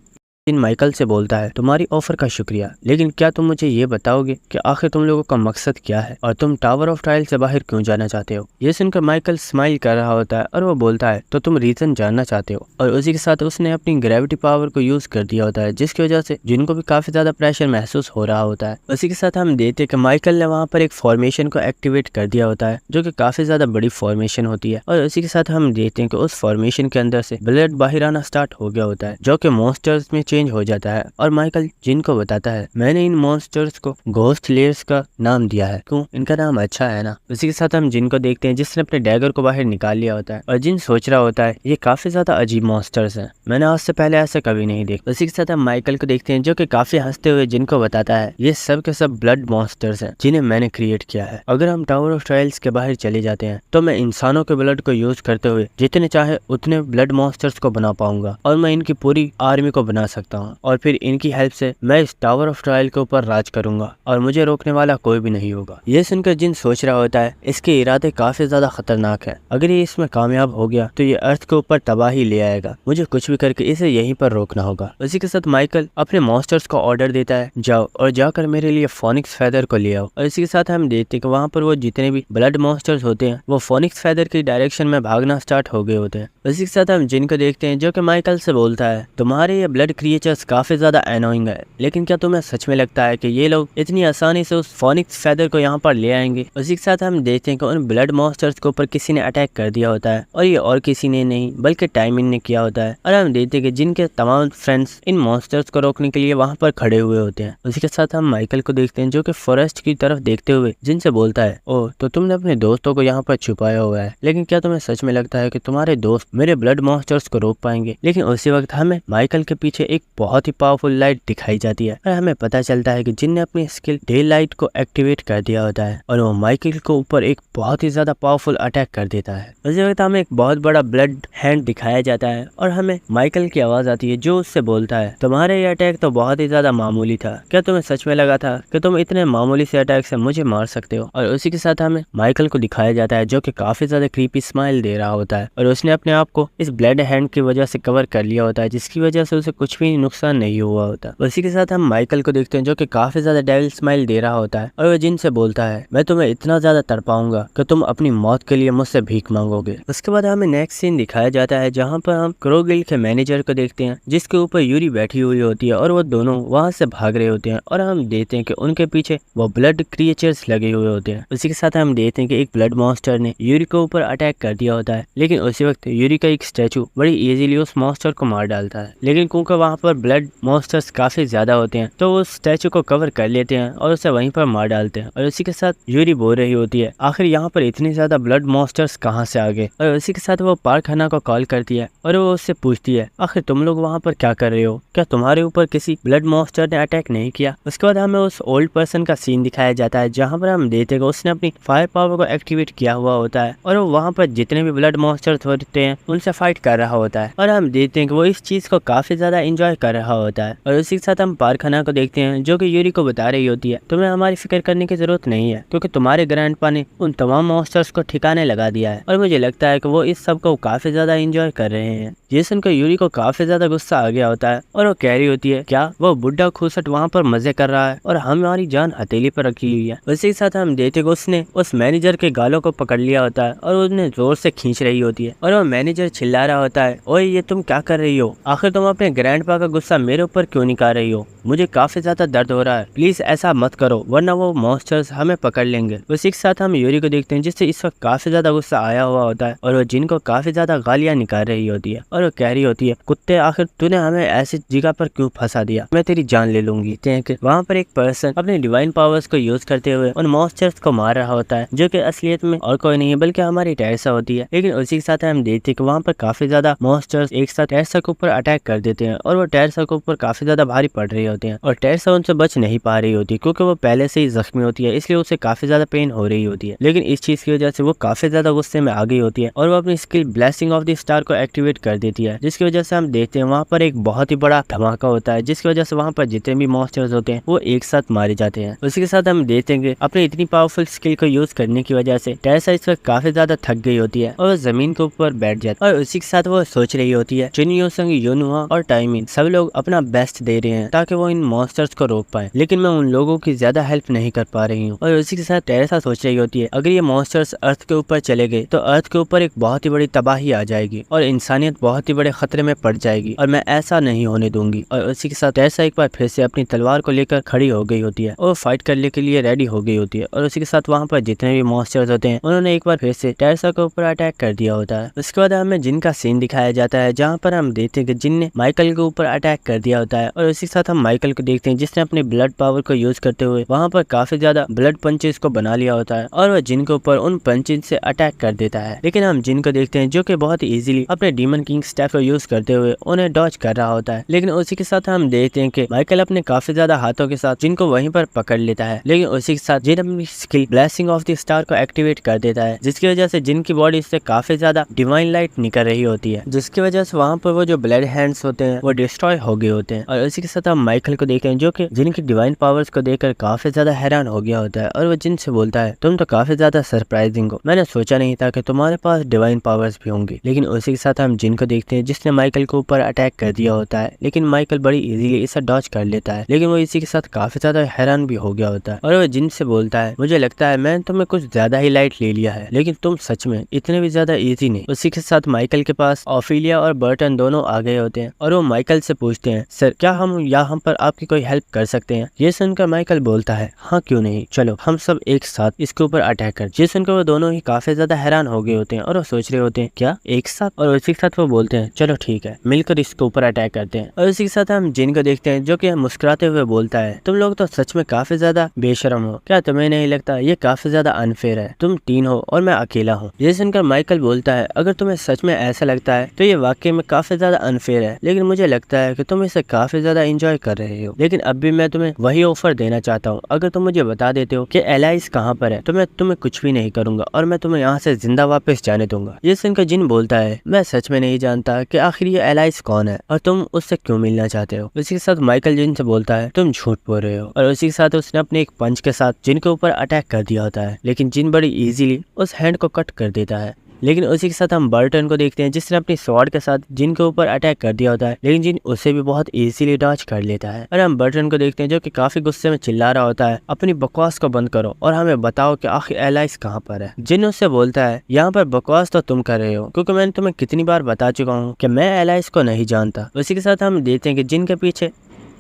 जिन माइकल से बोलता है, तुम्हारी ऑफर का शुक्रिया, लेकिन क्या तुम मुझे ये बताओगे कि आखिर तुम लोगों का मकसद क्या है और तुम टावर ऑफ ट्रायल से बाहर क्यों जाना चाहते हो। ये सुनकर माइकल स्माइल कर रहा होता है और वो बोलता है, तो तुम रीजन जानना चाहते हो। और उसी के साथ उसने अपनी ग्रेविटी पावर को यूज कर दिया होता है, जिसकी वजह से जिनको भी काफी ज्यादा प्रेशर महसूस हो रहा होता है। उसी के साथ हम देखते हैं कि माइकल ने वहाँ पर एक फॉर्मेशन को एक्टिवेट कर दिया होता है जो कि काफी ज्यादा बड़ी फॉर्मेशन होती है। और उसी के साथ हम देखते हैं कि उस फॉर्मेशन के अंदर से ब्लड बाहर आना स्टार्ट हो गया होता है जो कि मॉन्स्टर्स में चेंज हो जाता है। और माइकल जिन को बताता है, मैंने इन मॉन्स्टर्स को घोस्ट लेयर्स का नाम दिया है, क्यों, इनका नाम अच्छा है ना। उसी के साथ हम जिन को देखते हैं जिसने अपने डैगर को बाहर निकाल लिया होता है और जिन सोच रहा होता है ये काफी ज्यादा अजीब मॉन्स्टर्स हैं, मैंने आज से पहले ऐसे कभी नहीं देखा। उसी के साथ हम माइकल को देखते हैं जो कि काफी हंसते हुए जिन को बताता है, ये सब के सब ब्लड मॉन्स्टर्स हैं जिन्हें मैंने क्रिएट किया है। अगर हम टावर ऑफ ट्रायल्स के बाहर चले जाते हैं तो मैं इंसानों के ब्लड को यूज करते हुए जितने चाहे उतने ब्लड मॉन्स्टर्स को बना पाऊंगा और मैं इनकी पूरी आर्मी को बना सकता हूँ और फिर इनकी हेल्प से मैं इस टावर ऑफ ट्रायल के ऊपर राज करूंगा और मुझे रोकने वाला कोई भी नहीं होगा। ये सुनकर जिन सोच रहा होता है इसके इरादे काफी ज्यादा खतरनाक है, अगर ये इसमें कामयाब हो गया तो ये अर्थ के ऊपर तबाही ले आएगा, मुझे कुछ भी करके इसे यहीं पर रोकना होगा। उसी के साथ माइकल अपने मॉन्स्टर्स को ऑर्डर देता है, जाओ और जाकर मेरे लिए फोनिक्स फेदर को ले आओ। और इसी के साथ हम देखते हैं कि वहाँ पर वो जितने भी ब्लड मॉन्स्टर्स होते हैं वो फोनिक्स फेदर की डायरेक्शन में भागना स्टार्ट हो गए होते हैं। उसी के साथ हम जिन को देखते हैं जो कि माइकल से बोलता है, तुम्हारे ये ब्लड क्रिएचर्स काफी ज्यादा एनोइंग है, लेकिन क्या तुम्हें सच में लगता है कि ये लोग इतनी आसानी से उस फोनिक्स फेदर को यहाँ पर ले आएंगे। उसी के साथ हम देखते हैं कि उन ब्लड मॉन्स्टर्स के ऊपर किसी ने अटैक कर दिया होता है और ये और किसी ने नहीं बल्कि टाइमिंग ने किया होता है। और हम देखते हैं कि जिनके तमाम फ्रेंड्स इन मॉन्स्टर्स को रोकने के लिए वहाँ पर खड़े हुए होते हैं। उसी के साथ हम माइकल को देखते हैं जो कि फॉरेस्ट की तरफ देखते हुए जिनसे बोलता है, ओह तो तुमने अपने दोस्तों को यहाँ पर छुपाया हुआ है, लेकिन क्या तुम्हें सच में लगता है कि तुम्हारे दोस्त मेरे ब्लड मॉन्स्टर्स को रोक पाएंगे। लेकिन उसी वक्त हमें माइकल के पीछे एक बहुत ही पावरफुल लाइट दिखाई जाती है और हमें पता चलता है कि जिन ने अपनी स्किल डे लाइट को एक्टिवेट कर दिया होता है और वो माइकल को ऊपर एक बहुत ही ज्यादा पावरफुल अटैक कर देता है। उसी वक्त हमें एक बहुत बड़ा ब्लड हैंड दिखाया जाता है और हमें माइकल की आवाज आती है जो उससे बोलता है, तुम्हारा ये अटैक तो बहुत ही ज्यादा मामूली था, क्या तुम्हें सच में लगा था कि तुम इतने मामूली से अटैक से मुझे मार सकते हो? और उसी के साथ हमें माइकल को दिखाया जाता है जो कि काफी ज्यादा क्रीपी स्माइल दे रहा होता है और उसने अपने आप को इस ब्लड हैंड की वजह से कवर कर लिया होता है, जिसकी वजह से उसे कुछ भी नुकसान नहीं हुआ होता। उसी के साथ हम माइकल को देखते हैं जो कि काफी ज्यादा डेविल स्माइल दे रहा होता है और वह जिन से बोलता है, मैं तुम्हें इतना ज्यादा तड़पाऊंगा कि तुम अपनी मौत के लिए मुझसे भीख मांगोगे। उसके बाद हमें नेक्स्ट सीन दिखाया जाता है जहाँ पर हम क्रोगिल के मैनेजर को देखते हैं जिसके ऊपर यूरी बैठी हुई होती है और वो दोनों वहाँ से भाग रहे होते हैं और हम देखते हैं कि उनके पीछे वो ब्लड क्रिएचर्स लगे हुए होते हैं। उसी के साथ हम देखते हैं कि एक ब्लड मॉन्स्टर ने यूरी के ऊपर अटैक कर दिया होता है, लेकिन उसी वक्त यूरी का एक स्टैचू बड़ी इजीली उस मॉन्स्टर को मार डालता है। लेकिन क्योंकि वहाँ पर ब्लड मॉन्स्टर्स काफी ज्यादा होते हैं तो वो उस स्टैचू को कवर कर लेते हैं और उसे वहीं पर मार डालते हैं। और उसी के साथ यूरी बोल रही होती है, आखिर यहाँ पर इतनी ज्यादा ब्लड मॉन्स्टर्स कहाँ से आ गए? और उसी के साथ वो पार्क हना को कॉल करती है और वो उससे पूछती है, आखिर तुम लोग वहाँ पर क्या कर रहे हो? क्या तुम्हारे ऊपर किसी ब्लड मॉन्स्टर ने अटैक नहीं किया? उसके बाद हमें उस ओल्ड पर्सन का सीन दिखाया जाता है जहाँ पर हम देखते हैं कि उसने अपनी फायर पावर को एक्टिवेट किया हुआ होता है और वो वहाँ पर जितने भी ब्लड मॉन्स्टर्स होते हैं उनसे फाइट कर रहा होता है और हम देखते हैं कि वो इस चीज को काफी ज्यादा एंजॉय कर रहा होता है। और उसी के साथ हम पार्क हना को देखते हैं जो कि यूरी को बता रही होती है, तुम्हें हमारी फिक्र करने की जरूरत नहीं है क्योंकि तुम्हारे ग्रैंडपा ने उन तमाम मॉन्स्टर्स को ठिकाने लगा दिया है। और मुझे लगता है कि वो इस सब को काफी ज्यादा एंजॉय कर रहे हैं। ये सुनकर यूरी को काफी ज्यादा गुस्सा आ गया होता है और वो कह रही होती है, क्या वो बुढ़ा खूसट वहाँ पर मजे कर रहा है और हमारी जान हथेली पर रखी हुई है? उसी के साथ हम देखते उसने उस मैनेजर के गालों को पकड़ लिया होता है और उन्हें जोर से खींच रही होती है और वो मैनेजर चिल्ला रहा होता है, ओए ये तुम क्या कर रही हो? आखिर तुम अपने ग्रैंडपा का गुस्सा मेरे ऊपर क्यों निकाल रही हो? मुझे काफी ज्यादा दर्द हो रहा है, प्लीज ऐसा मत करो वरना वो मॉन्स्टर्स हमें पकड़ लेंगे। उसी के साथ हम यूरी को देखते हैं जिससे इस वक्त काफी ज्यादा गुस्सा आया हुआ होता है और वो जिन को काफी ज्यादा गालियां निकाल रही होती है और वो कह रही होती है, कुत्ते आखिर तूने हमें ऐसी जगह पर क्यों फंसा दिया? मैं तेरी जान ले लूंगी। वहाँ पर एक पर्सन अपने डिवाइन पावर्स को यूज करते हुए उन मॉन्स्टर्स को मार रहा होता है जो कि असलियत में और कोई नहीं है बल्कि हमारी टेरेसा होती है। लेकिन उसी के साथ हम देखते हैं कि वहाँ पर काफी ज्यादा मॉन्स्टर्स एक साथ टेरेसा के ऊपर अटैक कर देते हैं और वो टेरेसा के ऊपर काफी ज्यादा भारी पड़ रहे होते हैं और टेरेसा उनसे बच नहीं पा रही होती क्योंकि वो पहले से ही जख्मी होती है, इसलिए उसे काफी ज्यादा पेन हो रही होती है। लेकिन इस चीज की वजह से वो काफी ज्यादा गुस्से में आ गई होती है और वो अपनी skill blessing of the star को एक्टिवेट कर देती है, जिसकी वजह से हम देखते हैं वहाँ पर एक बहुत ही बड़ा धमाका होता है जिसकी वजह से वहाँ पर जितने भी मॉन्स्टर्स होते हैं वो एक साथ मारे जाते हैं। उसी के साथ हम देखते हैं कि अपनी इतनी पावरफुल स्किल को यूज करने की वजह से टेरेसा इस वक्त काफी ज्यादा थक गई होती है और वो जमीन के ऊपर बैठ जाती है और उसी के साथ वो सोच रही होती है, चुनियो संग यूनुआ और टाइमिन सब लोग अपना बेस्ट दे रहे हैं ताकि वो इन मॉन्स्टर्स को रोक पाए, लेकिन मैं उन लोगों की ज्यादा हेल्प नहीं कर पा रही हूँ। और उसी के साथ टेरेसा सोच रही होती है, अगर ये मॉन्स्टर्स अर्थ के ऊपर चले गए तो अर्थ के ऊपर एक बहुत ही बड़ी तबाही आ जाएगी और इंसानियत बहुत ही बड़े खतरे में पड़ जाएगी और मैं ऐसा नहीं होने दूंगी। और उसी के साथ टेरेसा एक बार फिर से अपनी तलवार को लेकर खड़ी हो गई होती है और फाइट करने के लिए रेडी हो गई होती है और उसी के साथ वहाँ पर जितने भी मॉन्स्टर्स होते हैं उन्होंने एक बार फिर से टेरेसा के ऊपर अटैक कर दिया होता है। उसके बाद हमें जिन का सीन दिखाया जाता है जहाँ पर हम देखते हैं कि जिन ने माइकल के ऊपर अटैक कर दिया होता है और उसी के साथ हम माइकल को देखते हैं जिसने अपने ब्लड पावर को यूज करते हुए वहाँ पर काफी ज्यादा ब्लड पंचेस को बना लिया होता है और वह जिन के ऊपर उन पंचेस से अटैक कर देता है। लेकिन हम जिन को देखते हैं जो कि बहुत ही इजीली अपने डीमन किंग स्टेप को यूज करते हुए उन्हें डॉज कर रहा होता है। लेकिन उसी के साथ हम देखते हैं कि माइकल अपने काफी ज्यादा हाथों के साथ जिनको वहीं पर पकड़ लेता है, लेकिन उसी के साथ जिन अपनी skill blessing of the star को एक्टिवेट कर देता है जिसकी वजह से जिन की बॉडी से काफी ज्यादा डिवाइन लाइट निकल रही होती है, जिसकी वजह से वहाँ पर वो जो ब्लड हैंड्स होते हैं वो डिस्ट्रॉय हो गए होते हैं। और उसी के साथ हम माइकल को देखते हैं जो कि जिनकी डिवाइन पावर्स को देखकर काफी ज्यादा हैरान हो गया होता है और वो जिन से बोलता है, तुम तो काफी ज्यादा सरप्राइजिंग हो, मैंने सोचा नहीं था कि तुम्हारे पास डिवाइन पावर्स भी होंगी। लेकिन उसी के साथ हम जिन को देखते हैं जिसने माइकल के ऊपर अटैक कर दिया होता है, लेकिन माइकल बड़ी इजीली इसे डॉज कर लेता है। लेकिन वो इसी के साथ काफी ज्यादा हैरान भी हो गया होता है और वो जिन से बोलता है, मुझे लगता है मैंने तुम्हें कुछ ज्यादा ही लाइट ले लिया है, लेकिन तुम सच में इतने भी ज्यादा इजी नहीं। उसी के साथ माइकल के पास ऑफिलिया और बर्टन दोनों आ गए होते हैं और वो माइकल से पूछते हैं, सर क्या हम यहाँ पर आपकी कोई हेल्प कर सकते हैं? ये सुनकर माइकल बोलता है, हाँ क्यों नहीं, चलो हम सब एक साथ इसके ऊपर अटैक कर। ये सुनकर वो दोनों ही काफी ज्यादा हैरान हो गए होते हैं और वो सोच रहे होते हैं क्या एक साथ? और उसी के साथ वो बोलते हैं, चलो ठीक है मिलकर इसके ऊपर अटैक करते हैं। और उसी के साथ हम जिन को देखते हैं जो कि मुस्कुराते हुए बोलता है, तुम लोग तो सच में काफी ज्यादा बेशरम हो, क्या तुम्हें नहीं लगता ये काफी ज्यादा अनफेयर है? तुम 3 हो और मैं अकेला हूँ। ये सुनकर माइकल बोलता है, अगर तुम्हें सच में ऐसा लगता है तो ये वाकई में काफी ज्यादा अनफेयर है, लेकिन मुझे लगता लगता है कि तुम इसे काफी ज्यादा एंजॉय कर रहे हो, लेकिन अब भी मैं तुम्हें वही ऑफर देना चाहता हूँ। अगर तुम मुझे बता देते हो कि एलाइस कहाँ पर है तो मैं तुम्हें कुछ भी नहीं करूंगा और मैं तुम्हें यहाँ से जिंदा वापस जाने दूंगा। ये सुनकर जिन बोलता है, मैं सच में नहीं जानता कि आखिर ये एलाइस कौन है और तुम उससे क्यों मिलना चाहते हो। उसी के साथ माइकल जिन से बोलता है, तुम झूठ बोल रहे हो, और उसी के साथ उसने अपने एक पंच के साथ जिन के ऊपर अटैक कर दिया होता है, लेकिन जिन बड़ी इजीली उस हैंड को कट कर देता है। लेकिन उसी के साथ हम बर्टन को देखते हैं जिसने अपनी स्वॉर्ड के साथ जिन के ऊपर अटैक कर दिया होता है, लेकिन जिन उसे भी बहुत इजीली डॉज कर लेता है। और हम बर्टन को देखते हैं जो कि काफी गुस्से में चिल्ला रहा होता है, अपनी बकवास को बंद करो और हमें बताओ कि आखिर एलाइस कहाँ पर है। जिन उससे बोलता है, यहाँ पर बकवास तो तुम कर रहे हो, क्योंकि मैंने तुम्हें कितनी बार बता चुका हूँ कि मैं एलाइस को नहीं जानता। उसी के साथ हम देखते हैं कि जिन के पीछे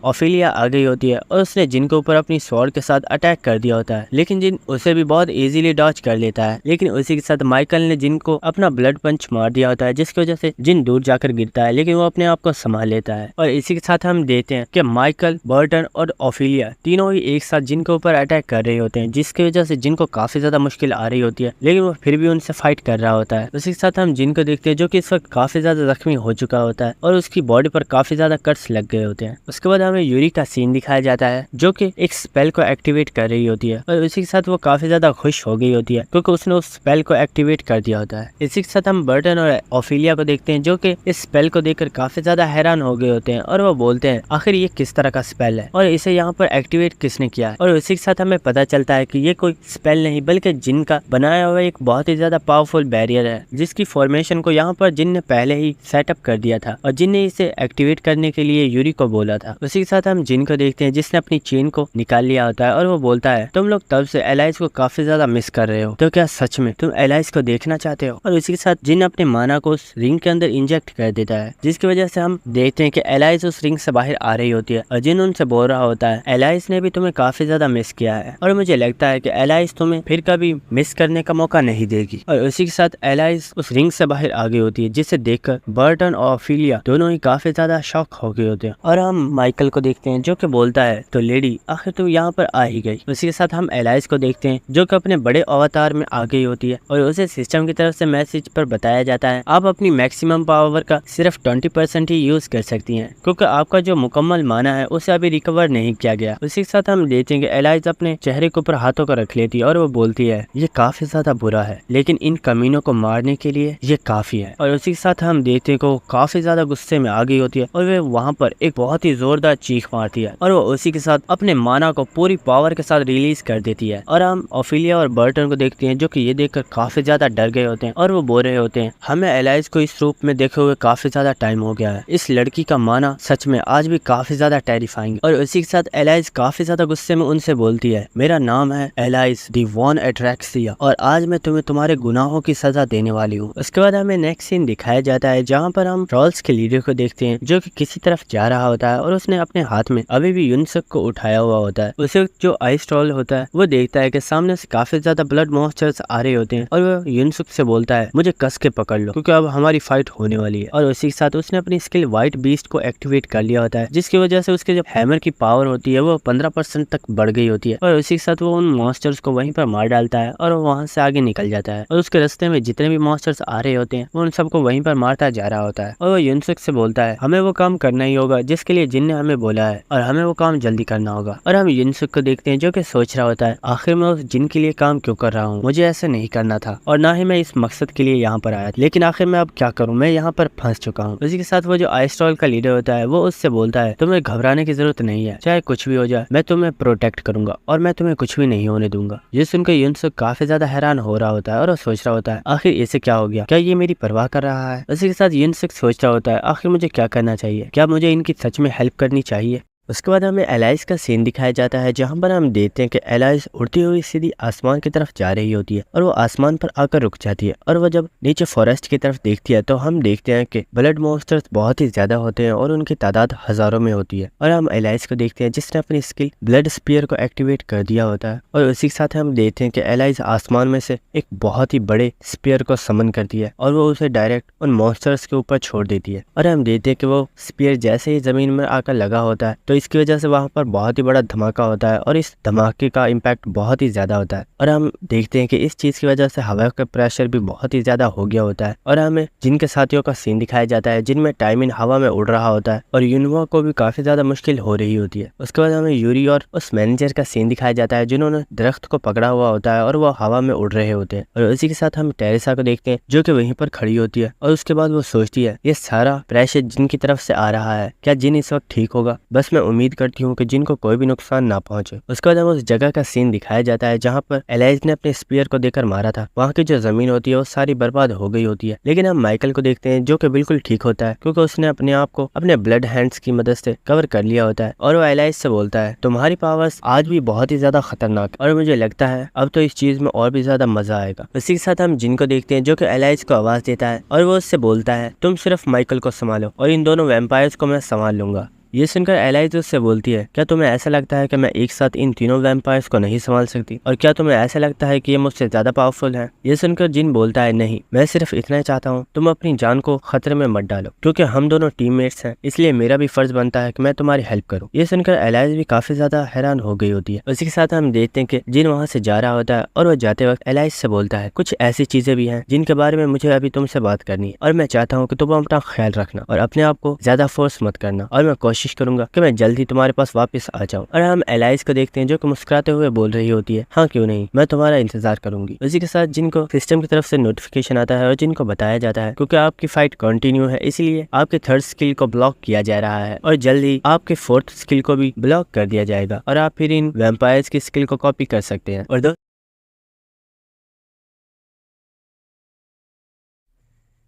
ओफिलिया आ गई होती है और उसने जिन के ऊपर अपनी स्वॉर्ड के साथ अटैक कर दिया होता है, लेकिन जिन उसे भी बहुत इजीली डॉज कर लेता है। लेकिन उसी के साथ माइकल ने जिन को अपना ब्लड पंच मार दिया होता है, जिसकी वजह से जिन दूर जाकर गिरता है, लेकिन वो अपने आप को संभाल लेता है। और इसी के साथ हम देखते हैं कि माइकल, बर्टन और ओफिलिया तीनों ही एक साथ जिन के ऊपर अटैक कर रहे होते हैं, जिसकी वजह से जिन को काफी ज्यादा मुश्किल आ रही होती है, लेकिन वो फिर भी उनसे फाइट कर रहा होता है। उसी के साथ हम जिन को देखते हैं जो कि इस वक्त काफी ज्यादा जख्मी हो चुका होता है और उसकी बॉडी पर काफी ज्यादा कट्स लग गए होते हैं। उसके बाद हमें यूरी का सीन दिखाया जाता है जो कि एक स्पेल को एक्टिवेट कर रही होती है, और इसी के साथ वो काफी ज्यादा खुश हो गई होती है क्योंकि उसने उस स्पेल को एक्टिवेट कर दिया होता है। इसी के साथ हम बर्टन और ओफिलिया को देखते हैं जो कि इस स्पेल को देखकर काफी ज्यादा हैरान हो गए होते हैं, और वो बोलते हैं आखिर ये किस तरह का स्पेल है और इसे यहाँ पर एक्टिवेट किसने किया है। और इसी के साथ हमें पता चलता है कि ये कोई स्पेल नहीं बल्कि जिन का बनाया हुआ एक बहुत ही ज्यादा पावरफुल बैरियर है, जिसकी फॉर्मेशन को यहाँ पर जिन ने पहले ही सेटअप कर दिया था और जिन ने इसे एक्टिवेट करने के लिए यूरी को बोला था। उसी के साथ हम जिन को देखते हैं जिसने अपनी चेन को निकाल लिया होता है, और वो बोलता है, तुम लोग तब से एलाइस को काफी ज्यादा मिस कर रहे हो, तो क्या सच में तुम एलाइस को देखना चाहते हो। और इसी के साथ जिन अपने माना को उस रिंग के अंदर इंजेक्ट कर देता है, जिसकी वजह से हम देखते हैं कि एलाइस उस रिंग से बाहर आ रही होती है, और जिन उनसे बोल रहा होता है, एलाइस ने भी तुम्हें काफी ज्यादा मिस किया है और मुझे लगता है कि एलाइस तुम्हें फिर कभी मिस करने का मौका नहीं देगी। और उसी के साथ एलाइस उस रिंग से बाहर आ गई होती है, जिसे देखकर बर्टन और ओफिलिया दोनों ही काफी ज्यादा शॉक हो गए होते हैं। और हम माइकल को देखते हैं जो कि बोलता है, तो लेडी आखिर तुम यहाँ पर आ ही गई। उसी के साथ हम एलाइस को देखते हैं जो कि अपने बड़े अवतार में आ गई होती है, और उसे सिस्टम की तरफ से मैसेज पर बताया जाता है, आप अपनी मैक्सिमम पावर का सिर्फ 20% ही यूज कर सकती हैं, क्योंकि आपका जो मुकम्मल माना है उसे अभी रिकवर नहीं किया गया। उसी के साथ हम देखते हैं कि एलाइस अपने चेहरे के ऊपर हाथों को रख लेती है और वो बोलती है, ये काफी ज्यादा बुरा है, लेकिन इन कमीनों को मारने के लिए ये काफी है। और उसी के साथ हम देखते हैं कि वो काफी ज्यादा गुस्से में आ गई होती है और वे वहाँ पर एक बहुत ही जोरदार चीख मारती है, और वो उसी के साथ अपने माना को पूरी पावर के साथ रिलीज कर देती है। और हम ओफिलिया और बर्टन को देखते हैं जो कि ये देखकर काफी ज्यादा डर गए होते हैं, और वो बोल रहे होते हैं, हमें एलाइस को इस रूप में देखे हुए काफी ज्यादा टाइम हो गया है, इस लड़की का माना सच में आज भी काफी ज्यादा टेरिफाइंग। और उसी के साथ एलाइस काफी ज्यादा गुस्से में उनसे बोलती है, मेरा नाम है एलाइस दी वॉन एट्रैक्सिया और आज मैं तुम्हें तुम्हारे गुनाहों की सजा देने वाली हूँ। उसके बाद हमें नेक्स्ट सीन दिखाया जाता है जहाँ पर हम ट्रॉल्स के लीडर को देखते हैं जो कि किसी तरफ जा रहा होता है, और उसने अपने हाथ में अभी भी यूनसक को उठाया हुआ होता है। उसे जो आइस ट्रॉल होता है वो देखता है कि सामने से काफी ज्यादा ब्लड मॉन्स्टर्स आ रहे होते हैं, और वो यूनसुक से बोलता है, मुझे कस के पकड़ लो क्योंकि अब हमारी फाइट होने वाली है। और उसी के साथ उसने अपनी स्किल व्हाइट बीस्ट को एक्टिवेट कर लिया होता है, जिसकी वजह से उसके जो हैमर की पावर होती है वो 15% तक बढ़ गई होती है। और उसी के साथ वो उन मॉन्स्टर्स को वहीं पर मार डालता है और वो वहां से आगे निकल जाता है, और उसके रास्ते में जितने भी मॉन्स्टर्स आ रहे होते हैं वो उन सबको वहीं पर मारता जा रहा होता है। और वो यूनसुक से बोलता है, हमें वो काम करना ही होगा जिसके लिए जिन ने हमें बोला है, और हमें वो काम जल्दी करना होगा। और हम यूनसुक को देखते हैं जो कि सोच रहा होता है, आखिर मैं उस जिन के लिए काम क्यों कर रहा हूँ, मुझे ऐसे नहीं करना था और ना ही मैं इस मकसद के लिए यहाँ पर आया, लेकिन आखिर मैं अब क्या करूँ, मैं यहाँ पर फंस चुका हूँ। उसी के साथ वो जो आइस्ट्रॉल का लीडर होता है वो उससे बोलता है, तुम्हें घबराने की जरूरत नहीं है, चाहे कुछ भी हो जाए मैं तुम्हें प्रोटेक्ट करूंगा और मैं तुम्हें कुछ भी नहीं होने दूंगा। ये सुनकर यूनसुक काफी ज्यादा हैरान हो रहा होता है और वो सोच रहा होता है, आखिर इसे क्या हो गया, क्या ये मेरी परवाह कर रहा है। उसी के साथ यूनसुक सोच रहा होता है, आखिर मुझे क्या करना चाहिए, क्या मुझे इनकी सच में हेल्प करनी चाहिए। उसके बाद हमें एलाइस का सीन दिखाया जाता है जहां पर हम देखते हैं कि एलाइस उड़ती हुई सीधी आसमान की तरफ जा रही होती है, और वो आसमान पर आकर रुक जाती है, और वो जब नीचे फॉरेस्ट की तरफ देखती है तो हम देखते हैं कि ब्लड मॉन्स्टर्स बहुत ही ज्यादा होते हैं और उनकी तादाद हजारों में होती है। और हम एलाइस को देखते हैं जिसने अपनी स्किल ब्लड स्पीयर को एक्टिवेट कर दिया होता है, और उसी के साथ हम देखते हैं कि एलाइस आसमान में से एक बहुत ही बड़े स्पीयर को समन करती है और वो उसे डायरेक्ट उन मॉन्स्टर्स के ऊपर छोड़ देती है। और हम देखते हैं कि वो स्पीयर जैसे ही जमीन में आकर लगा होता है तो तो इसकी वजह से वहाँ पर बहुत ही बड़ा धमाका होता है और इस धमाके का इम्पैक्ट बहुत ही ज्यादा होता है और हम देखते हैं कि इस चीज की वजह से हवा का प्रेशर भी बहुत ही ज्यादा हो गया होता है और हमें जिनके साथियों का सीन दिखाया जाता है जिनमें टाइमिन हवा में उड़ रहा होता है और यूनोवा को भी काफी ज्यादा मुश्किल हो रही होती है। उसके बाद हमें यूरी और उस मैनेजर का सीन दिखाया जाता है जिन्होंने दरख्त को पकड़ा हुआ होता है और वो हवा में उड़ रहे होते हैं और उसी के साथ हम टेरेसा को देखते हैं जो कि वहीं पर खड़ी होती है और उसके बाद वो सोचती है ये सारा प्रेशर जिन की तरफ से आ रहा है क्या जिन इस वक्त ठीक होगा, बस मैं उम्मीद करती हूँ कि जिन को कोई भी नुकसान ना पहुंचे। उसके बाद हमें उस जगह का सीन दिखाया जाता है जहाँ पर एलाइज ने अपने स्पीयर को देकर मारा था। वहाँ की जो जमीन होती है वो सारी बर्बाद हो गई होती है, लेकिन हम माइकल को देखते हैं जो कि बिल्कुल ठीक होता है क्योंकि उसने अपने आप को अपने ब्लड हैंड्स की मदद से कवर कर लिया होता है और वो एलाइज से बोलता है तुम्हारी पावर्स आज भी बहुत ही ज्यादा खतरनाक और मुझे लगता है अब तो इस चीज में और भी ज्यादा मजा आएगा। इसी के साथ हम जिन को देखते हैं जो कि एलाइज को आवाज देता है और वो उससे बोलता है तुम सिर्फ माइकल को संभालो और इन दोनों वैम्पायर्स को मैं संभाल लूंगा। ये सुनकर एलाइज उससे बोलती है क्या तुम्हें ऐसा लगता है कि मैं एक साथ इन तीनों वैम्पायर्स को नहीं संभाल सकती और क्या तुम्हें ऐसा लगता है कि ये मुझसे ज्यादा पावरफुल है। ये सुनकर जिन बोलता है नहीं, मैं सिर्फ इतना ही चाहता हूँ तुम अपनी जान को खतरे में मत डालो क्योंकि हम दोनों टीममेट्स हैं, इसलिए मेरा भी फर्ज बनता है कि मैं तुम्हारी हेल्प करूँ। ये सुनकर एलाइज भी काफी ज्यादा हैरान हो गई होती है। उसी के साथ हम देखते हैं कि जिन वहाँ से जा रहा होता है और वो जाते वक्त एलाइज से बोलता है कुछ ऐसी चीजें भी हैं जिनके बारे में मुझे अभी तुमसे बात करनी है और मैं चाहता हूँ कि तुम अपना ख्याल रखना और अपने आप को ज्यादा फोर्स मत करना और मैं कोशिश करूंगा कि मैं जल्दी तुम्हारे पास वापस आ जाऊं। और हम एलाइज को देखते हैं जो कि मुस्कुराते हुए बोल रही होती है हाँ क्यों नहीं, मैं तुम्हारा इंतजार करूंगी। उसी के साथ जिनको सिस्टम की तरफ से नोटिफिकेशन आता है और जिनको बताया जाता है क्योंकि आपकी फाइट कंटिन्यू है इसलिए आपके थर्ड स्किल को ब्लॉक किया जा रहा है और जल्दी आपके फोर्थ स्किल को भी ब्लॉक कर दिया जाएगा और आप फिर इन वैम्पायर्स की स्किल को कॉपी कर सकते हैं। और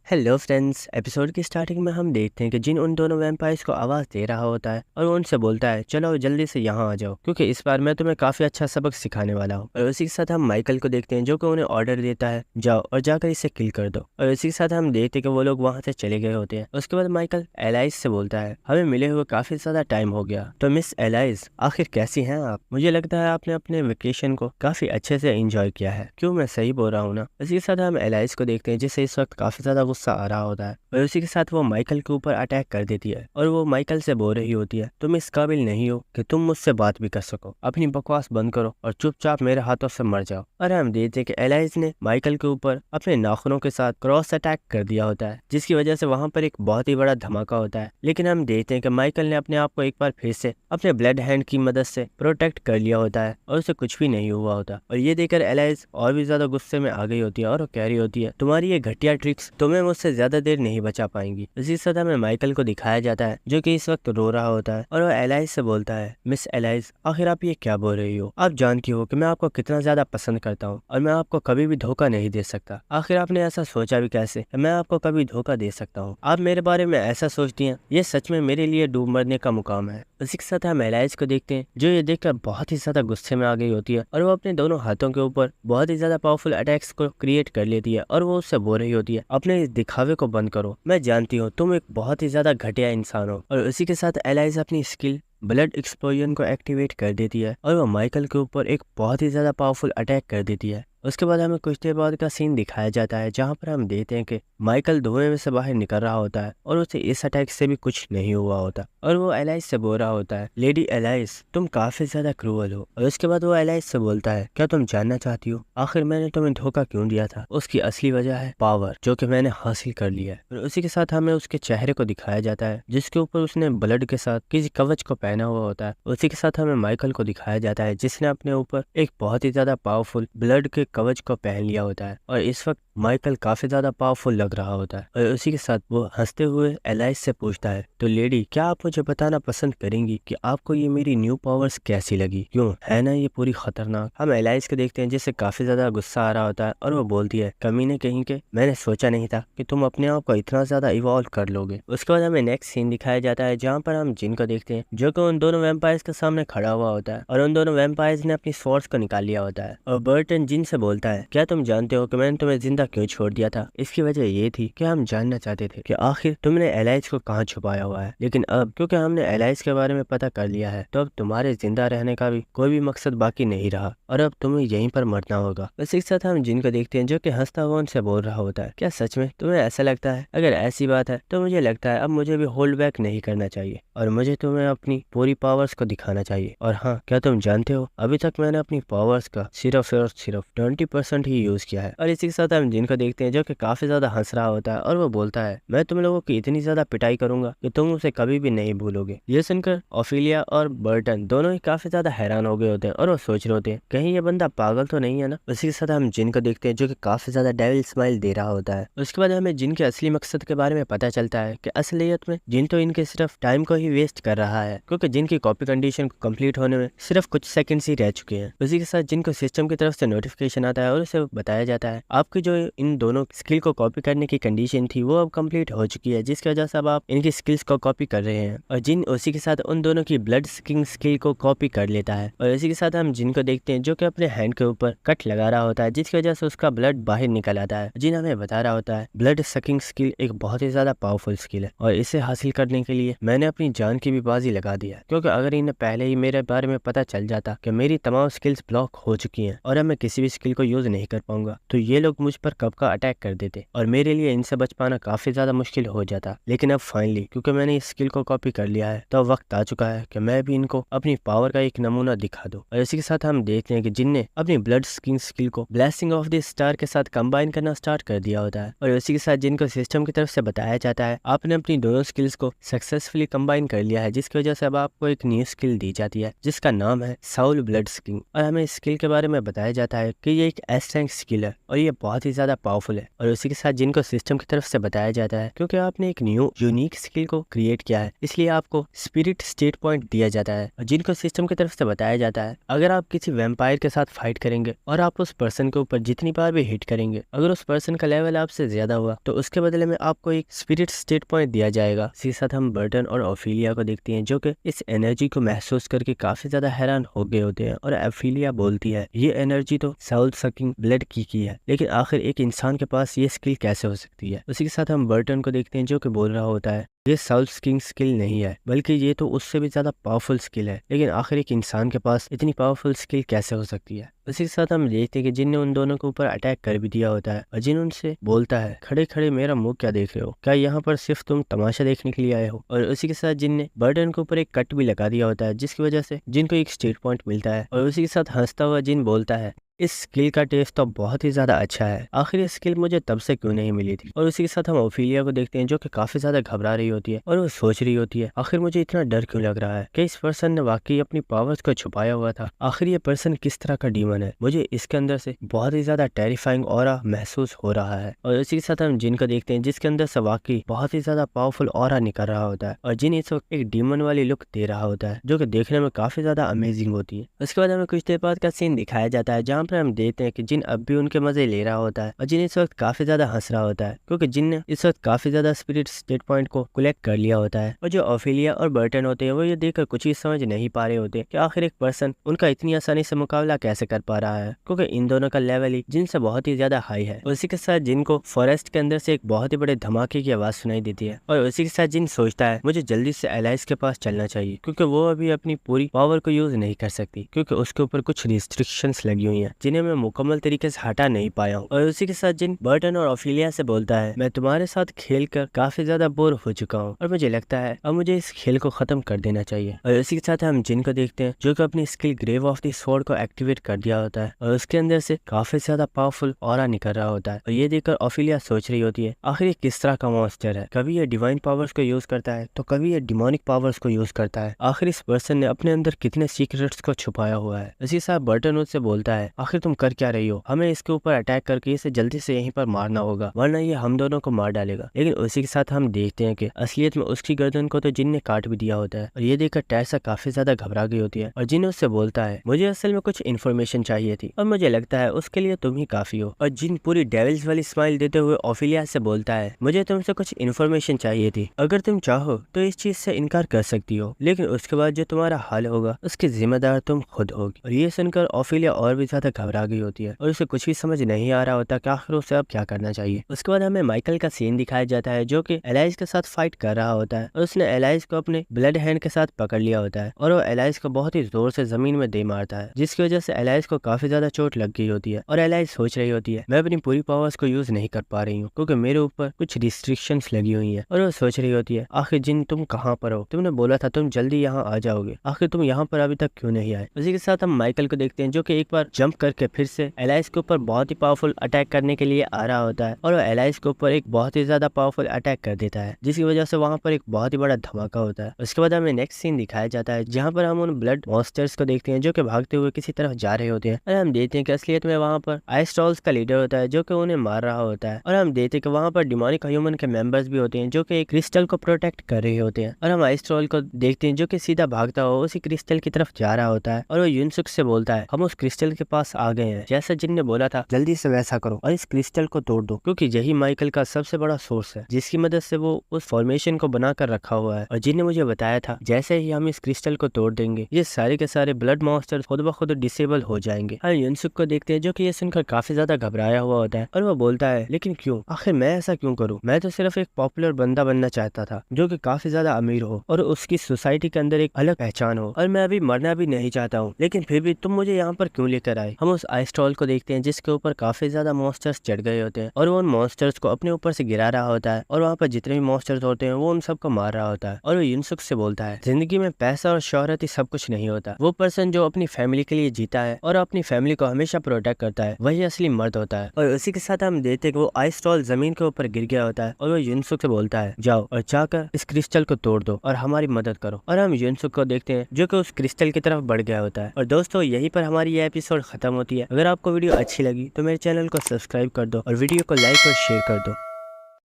हेलो फ्रेंड्स, एपिसोड की स्टार्टिंग में हम देखते हैं कि जिन उन दोनों वैम्पायर्स को आवाज दे रहा होता है और वो उनसे बोलता है चलो जल्दी से यहाँ आ जाओ क्योंकि इस बार मैं तुम्हें काफी अच्छा सबक सिखाने वाला हूँ। और उसी के साथ हम माइकल को देखते हैं जो कि उन्हें ऑर्डर देता है जाओ और जाकर इसे किल कर दो। और उसी के साथ हम देखते हैं कि वो लोग वहाँ से चले गए होते हैं। उसके बाद माइकल एलाइज से बोलता है हमें मिले हुए काफी ज्यादा टाइम हो गया, तो मिस एलाइज आखिर कैसी हैं आप? मुझे लगता है आपने अपने वेकेशन को काफी अच्छे से एंजॉय किया है, क्यों मैं सही बोल रहा हूँ ना? इसी के साथ हम एलाइज को देखते हैं जिसे इस वक्त काफी ज्यादा गुस्सा आ रहा होता है और उसी के साथ वो माइकल के ऊपर अटैक कर देती है और वो माइकल से बोल रही होती है तुम इस काबिल नहीं हो कि तुम मुझसे बात भी कर सको, अपनी बकवास बंद करो और चुपचाप मेरे हाथों से मर जाओ। और हम देखते हैं कि एलाइज ने माइकल के ऊपर अपने नाखूनों के साथ क्रॉस अटैक कर दिया होता है जिसकी वजह से वहां पर एक बहुत ही बड़ा धमाका होता है। लेकिन हम देखते हैं कि माइकल ने अपने आप को एक बार फिर से अपने ब्लड हैंड की मदद से प्रोटेक्ट कर लिया होता है और उसे कुछ भी नहीं हुआ होता। और ये देखकर एलाइज और भी ज्यादा गुस्से में आ गई होती है और वो कह रही होती है तुम्हारी ये घटिया ट्रिक्स तुम्हें मुझसे ज्यादा देर नहीं बचा पाएंगी। इसी सदा में माइकल को दिखाया जाता है जो कि इस वक्त रो रहा होता है और वो एलाइज से बोलता है मिस एलाइज आखिर आप ये क्या बोल रही हो? आप जानती हो कि मैं आपको कितना ज्यादा पसंद करता हूँ और मैं आपको कभी भी धोखा नहीं दे सकता। आखिर आपने ऐसा सोचा भी कैसे मैं आपको कभी धोखा दे सकता हूँ? आप मेरे बारे में ऐसा सोचती हैं, ये सच में मेरे लिए डूब मरने का मुकाम है। इसी के साथ हम एलाइज को देखते हैं जो ये देखकर बहुत ही ज्यादा गुस्से में आ गई होती है और वो अपने दोनों हाथों के ऊपर बहुत ही ज्यादा पावरफुल अटैक्स को क्रिएट कर लेती है और वो उससे बोल रही होती है अपने इस दिखावे को बंद करो, मैं जानती हूँ तुम एक बहुत ही ज्यादा घटिया इंसान हो। और उसी के साथ एलाइज अपनी स्किल ब्लड एक्सप्लोजन को एक्टिवेट कर देती है और वो माइकल के ऊपर एक बहुत ही ज्यादा पावरफुल अटैक कर देती है। उसके बाद हमें कुछ देर बाद का सीन दिखाया जाता है जहाँ पर हम देखते हैं कि माइकल धुएं में से बाहर निकल रहा होता है और उसे इस अटैक से भी कुछ नहीं हुआ होता और वो एलाइज से बोल रहा होता है लेडी एलाइज तुम काफी ज्यादा क्रूअल हो। और उसके बाद वो एलाइज से बोलता है क्या तुम जानना चाहती हो आखिर मैंने तुम्हें धोखा क्यों दिया था? उसकी असली वजह है पावर जो कि मैंने हासिल कर लिया है। और उसी के साथ हमें उसके चेहरे को दिखाया जाता है जिसके ऊपर उसने ब्लड के साथ किसी कवच को पहना हुआ होता है। उसी के साथ हमें माइकल को दिखाया जाता है जिसने अपने ऊपर एक बहुत ही ज्यादा पावरफुल ब्लड के कवच को पहन लिया होता है और इस वक्त माइकल काफी ज्यादा पावरफुल लग रहा होता है। और उसी के साथ वो हंसते हुए एलाइज से पूछता है तो लेडी क्या आप मुझे बताना पसंद करेंगी कि आपको ये मेरी न्यू पावर्स कैसी लगी? क्यों है ना ये पूरी खतरनाक? हम एलाइज को देखते हैं जिससे काफी ज्यादा गुस्सा आ रहा होता है और वो बोलती है कमीने कहीं के, मैंने सोचा नहीं था कि तुम अपने आप को इतना ज्यादा इवॉल्व कर लोगे। उसके बाद हमें नेक्स्ट सीन दिखाया जाता है जहाँ पर हम जिन को देखते हैं जो कि उन दोनों वैम्पायर्स के सामने खड़ा हुआ होता है और उन दोनों वैम्पायर्स ने अपनी स्वॉर्ड्स को निकाल लिया होता है और बर्टन जिन से उनसे बोलता है, क्या तुम जानते हो कि मैंने तुम्हें जिंदा क्यों छोड़ दिया था? इसकी वजह ये थी कि हम जानना चाहते थे कि आखिर तुमने एलाइज को कहाँ छुपाया हुआ है, लेकिन अब क्योंकि हमने एलाइज के बारे में पता कर लिया है तो अब तुम्हारे जिंदा रहने का भी कोई भी मकसद बाकी नहीं रहा और अब तुम्हें यहीं पर मरना होगा। इसी के साथ हम जिन को देखते हैं जो कि हंसता हुआ उनसे बोल रहा होता है, क्या सच में तुम्हें ऐसा लगता है? अगर ऐसी बात है तो मुझे लगता है अब मुझे भी होल्ड बैक नहीं करना चाहिए और मुझे तुम्हें अपनी पूरी पावर्स को दिखाना चाहिए। और हाँ, क्या तुम जानते हो अभी तक मैंने अपनी पावर्स का सिर्फ और सिर्फ 20% ही यूज किया है। और इसी के साथ हम जिन को देखते हैं जो कि काफी ज्यादा हंस रहा होता है और वो बोलता है, मैं तुम लोगों की इतनी ज्यादा पिटाई करूंगा कि तुम उसे कभी भी नहीं भूलोगे। ये सुनकर ओफिलिया और बर्टन दोनों ही काफी ज्यादा हैरान हो गए होते हैं और वो सोच रहे होते हैं कहीं ये बंदा पागल तो नहीं है ना। उसी के साथ हम जिन को देखते हैं जो कि काफी ज्यादा डेविल स्माइल दे रहा होता है। उसके बाद हमें जिन के असली मकसद के बारे में पता चलता है कि असलियत में जिन तो इनके सिर्फ टाइम को ही वेस्ट कर रहा है, क्योंकि जिन की कॉपी कंडीशन को कंप्लीट होने में सिर्फ कुछ सेकंड्स ही रह चुके हैं। उसी के साथ जिन को सिस्टम की तरफ से नोटिफिकेशन आता है और उसे बताया जाता है आपकी जो इन दोनों स्किल को कॉपी करने की कंडीशन थी वो अब कंप्लीट हो चुकी है, जिसकी वजह से अब आप इनकी स्किल्स को कॉपी कर रहे हैं। और जिन उसी के साथ उन दोनों की ब्लड सकिंग स्किल को कॉपी कर लेता है। और इसी के साथ हम जिन को देखते हैं जो कि अपने हैंड के ऊपर कट लगा रहा होता है, जिसकी वजह से उसका ब्लड बाहर निकल आता है। जिन हमें बता रहा होता है ब्लड सकिंग स्किल एक बहुत ही ज्यादा पावरफुल स्किल है और इसे हासिल करने के लिए मैंने अपनी जान की भी बाजी लगा दी है, क्योंकि अगर इन्हें पहले ही मेरे बारे में पता चल जाता कि मेरी तमाम स्किल्स ब्लॉक हो चुकी हैं और अब मैं किसी भी स्किल को यूज नहीं कर पाऊंगा तो ये लोग मुझ पर कब का अटैक कर देते और मेरे लिए इनसे बच पाना काफी ज्यादा मुश्किल हो जाता। लेकिन अब फाइनली क्योंकि मैंने इस स्किल को कॉपी कर लिया है तो वक्त आ चुका है कि मैं भी इनको अपनी पावर का एक नमूना दिखा दूं। और इसी के साथ हम देखते हैं कि जिन ने अपनी ब्लड स्किन स्किल को ब्लेसिंग ऑफ द स्टार के साथ कंबाइन करना स्टार्ट कर दिया होता है। और इसी के साथ जिनको सिस्टम की तरफ से बताया जाता है आपने अपनी दोनों स्किल्स को सक्सेसफुली कंबाइन कर लिया है, जिसकी वजह से अब आपको एक न्यू स्किल दी जाती है जिसका नाम है साउल ब्लड स्किन। और हमें इस स्किल के बारे में बताया जाता है कि ये एक एस रैंक स्किल है और ये बहुत ही ज्यादा पावरफुल है। और उसी के साथ जिनको सिस्टम की तरफ से बताया जाता है क्योंकि आपने एक न्यू यूनिक स्किल को क्रिएट किया है इसलिए आपको स्पिरिट स्टेट पॉइंट दिया जाता है। और जिनको सिस्टम की तरफ से बताया जाता है अगर आप किसी वैम्पायर के साथ फाइट करेंगे और आप उस पर्सन के ऊपर जितनी बार भी हिट करेंगे अगर उस पर्सन का लेवल आपसे ज्यादा हुआ तो उसके बदले में आपको एक स्पिरिट स्टेट पॉइंट दिया जाएगा। इसी के साथ हम बर्टन और ओफिलिया को देखते हैं जो कि इस एनर्जी को महसूस करके काफी ज्यादा हैरान हो गए होते हैं। और ओफिलिया बोलती है ये एनर्जी तो साउल सकिंग ब्लड की है, लेकिन आखिर एक इंसान के पास ये स्किल कैसे हो सकती है? उसी के साथ हम बर्टन को देखते हैं जो कि बोल रहा होता है ये साउल सकिंग स्किल नहीं है बल्कि ये तो उससे भी ज्यादा पावरफुल स्किल है, लेकिन आखिर एक इंसान के पास इतनी पावरफुल स्किल कैसे हो सकती है? उसी के साथ हम देखते हैं कि जिन ने उन दोनों के ऊपर अटैक कर भी दिया होता है और जिन उनसे बोलता है खड़े खड़े मेरा मुंह क्या देख रहे हो, क्या यहाँ पर सिर्फ तुम तमाशा देखने के लिए आए हो? और उसी के साथ जिन ने बर्टन के ऊपर एक कट भी लगा दिया होता है जिसकी वजह से जिन को एक स्टेट पॉइंट मिलता है। और उसी के साथ हंसता हुआ जिन बोलता है इस स्किल का टेस्ट तो बहुत ही ज्यादा अच्छा है, आखिर ये स्किल मुझे तब से क्यों नहीं मिली थी? और उसी के साथ हम ओफिलिया को देखते हैं जो कि काफी ज्यादा घबरा रही होती है और वो सोच रही होती है आखिर मुझे इतना डर क्यों लग रहा है कि इस पर्सन ने वाकई अपनी पावर्स को छुपाया हुआ था, आखिर ये पर्सन किस तरह का डीमन है? मुझे इसके अंदर से बहुत ही ज्यादा टेरिफाइंग ऑरा महसूस हो रहा है। और इसी के साथ हम जिन को देखते हैं जिसके अंदर से वाकई बहुत ही ज्यादा पावरफुल ऑरा निकल रहा होता है और जिन इस वक्त एक डीमन वाली लुक दे रहा होता है जो कि देखने में काफी ज्यादा अमेजिंग होती है। उसके बाद हमें कुछ देर बाद का सीन दिखाया जाता है जहाँ पर हम देखते हैं कि जिन अब भी उनके मजे ले रहा होता है और जिन इस वक्त काफी ज्यादा हंस रहा होता है क्योंकि जिन ने इस वक्त काफी ज्यादा स्पिरिट स्टेट पॉइंट को कलेक्ट कर लिया होता है। और जो ओफिलिया और बर्टन होते हैं वो ये देखकर कुछ ही समझ नहीं पा रहे होते कि आखिर एक पर्सन उनका इतनी आसानी से मुकाबला कैसे कर पा रहा है, क्योंकि इन दोनों का लेवल ही जिन से बहुत ही ज्यादा हाई है। उसी के साथ जिनको फॉरेस्ट के अंदर से एक बहुत ही बड़े धमाके की आवाज सुनाई देती है और उसी के साथ जिन सोचता है मुझे जल्दी से एलाइज के पास चलना चाहिए क्योंकि वो अभी अपनी पूरी पावर को यूज नहीं कर सकती क्योंकि उसके ऊपर कुछ रिस्ट्रिक्शंस लगी हुई हैं जिन्हें मैं मुकम्मल तरीके से हटा नहीं पाया हूँ। और उसी के साथ जिन बर्टन और ओफिलिया से बोलता है मैं तुम्हारे साथ खेल कर काफी ज्यादा बोर हो चुका हूँ और मुझे लगता है अब मुझे इस खेल को खत्म कर देना चाहिए। और उसी के साथ हम जिन को देखते हैं जो कि अपनी skill grave of the sword को एक्टिवेट कर दिया होता है और उसके अंदर से काफी ज्यादा पावरफुल ऑरा निकल रहा होता है। और ये देखकर ओफिलिया सोच रही होती है आखिर ये किस तरह का मॉन्स्टर है, कभी ये डिवाइन पावर्स को यूज करता है तो कभी ये डिमोनिक पावर्स को यूज करता है, आखिर इस पर्सन ने अपने अंदर कितने सीक्रेट्स को छुपाया हुआ है। इसी साथ बर्टन उससे बोलता है आखिर तुम कर क्या रही हो, हमें इसके ऊपर अटैक करके इसे जल्दी से यहीं पर मारना होगा वरना ये हम दोनों को मार डालेगा। लेकिन उसी के साथ हम देखते हैं कि असलियत में उसकी गर्दन को तो जिन ने काट भी दिया होता है। और ये देखकर टैसा काफी ज्यादा घबरा गई होती है और जिन उससे बोलता है मुझे असल में कुछ इन्फॉर्मेशन चाहिए थी और मुझे लगता है उसके लिए तुम ही काफी हो। और जिन पूरी डेविल्स वाली स्माइल देते हुए ओफिलिया से बोलता है मुझे तुमसे कुछ इन्फॉर्मेशन चाहिए थी, अगर तुम चाहो तो इस चीज से इनकार कर सकती हो लेकिन उसके बाद जो तुम्हारा हाल होगा उसकी जिम्मेदार तुम खुद होगी। और ये सुनकर ओफिलिया और भी ज्यादा घबरा गई होती है और उसे कुछ भी समझ नहीं आ रहा होता कि आखिर उसे अब क्या करना चाहिए। उसके बाद हमें माइकल का सीन दिखाया जाता है जो कि एलाइज के साथ फाइट कर रहा होता है और उसने एलाइज को अपने ब्लड हैंड के साथ पकड़ लिया होता है और वो एलाइज को बहुत ही जोर से जमीन में दे मारता है, जिसकी वजह से एलाइज को काफी ज्यादा चोट लग गई होती है। और एलाइज सोच रही होती है मैं अपनी पूरी पावर्स को यूज नहीं कर पा रही हूँ क्योंकि मेरे ऊपर कुछ रिस्ट्रिक्शंस लगी हुई है। और वो सोच रही होती है आखिर जिन तुम कहाँ पर हो, तुमने बोला था तुम जल्दी यहाँ आ जाओगे, आखिर तुम यहाँ पर अभी तक क्यों नहीं आए। उसी के साथ हम माइकल को देखते हैं जो कि एक बार जंप करके फिर से एलाइज के ऊपर बहुत ही पावरफुल अटैक करने के लिए आ रहा होता है और वो एलाइज के ऊपर एक बहुत ही ज्यादा पावरफुल अटैक कर देता है, जिसकी वजह से वहाँ पर एक बहुत ही बड़ा धमाका होता है। उसके बाद हमें नेक्स्ट सीन दिखाया जाता है जहाँ पर हम उन ब्लड मॉन्स्टर्स को देखते हैं जो कि भागते हुए किसी तरफ जा रहे होते हैं और हम देखते हैं कि असलियत में वहाँ पर आइस्ट्रॉल्स का लीडर होता है जो कि उन्हें मार रहा होता है और हम देखते हैं कि वहाँ पर डिमोनिक ह्यूमन के मेंबर्स भी होते हैं जो कि एक क्रिस्टल को प्रोटेक्ट कर रहे होते हैं और हम आइस्ट्रॉल को देखते हैं जो कि सीधा भागता हुआ उसी क्रिस्टल की तरफ जा रहा होता है और वो युनसुक से बोलता है हम उस क्रिस्टल के पास आ गए हैं, जैसा जिन ने बोला था जल्दी से वैसा करो और इस क्रिस्टल को तोड़ दो क्योंकि यही माइकल का सबसे बड़ा सोर्स है जिसकी मदद से वो उस फॉर्मेशन को बनाकर रखा हुआ है। और जिन ने मुझे बताया था जैसे ही हम इस क्रिस्टल को तोड़ देंगे ये सारे के सारे ब्लड मॉन्स्टर खुद ब खुद डिसेबल हो जाएंगे। हम युनसुक को देखते हैं जो कि ये सुनकर काफी ज्यादा घबराया हुआ होता है और वो बोलता है लेकिन क्यों, आखिर मैं ऐसा क्यों करूं, मैं तो सिर्फ एक पॉपुलर बंदा बनना चाहता था जो कि काफी ज्यादा अमीर हो और उसकी सोसाइटी के अंदर एक अलग पहचान हो और मैं अभी मरना भी नहीं चाहता हूँ, लेकिन फिर भी तुम मुझे यहाँ पर क्यों लेकर आए। हम उस आइस्ट्रॉल को देखते हैं जिसके ऊपर काफी ज्यादा मॉन्स्टर्स चढ़ गए होते हैं और वो उन मॉन्स्टर्स को अपने ऊपर से गिरा रहा होता है और वहाँ पर जितने भी मॉन्स्टर्स होते हैं वो उन सबको मार रहा होता है। और वो युनसुक से बोलता है जिंदगी में पैसा और शोहरत ही सब कुछ नहीं होता, वो पर्सन जो अपनी फैमिली के लिए जीता है और अपनी फैमिली को हमेशा प्रोटेक्ट करता है वही असली मर्द होता है। और उसी के साथ हम देखते हैं कि वो आइस्ट्रॉल जमीन के ऊपर गिर गया होता है और वो युनसुक से बोलता है जाओ और जाकर इस क्रिस्टल को तोड़ दो और हमारी मदद करो। और हम युनसुक को देखते हैं जो कि उस क्रिस्टल की तरफ बढ़ गया होता है। और दोस्तों यहीं पर हमारी ये एपिसोड खत्म होती है। अगर आपको वीडियो अच्छी लगी तो मेरे चैनल को सब्सक्राइब कर दो और वीडियो को लाइक और शेयर कर दो।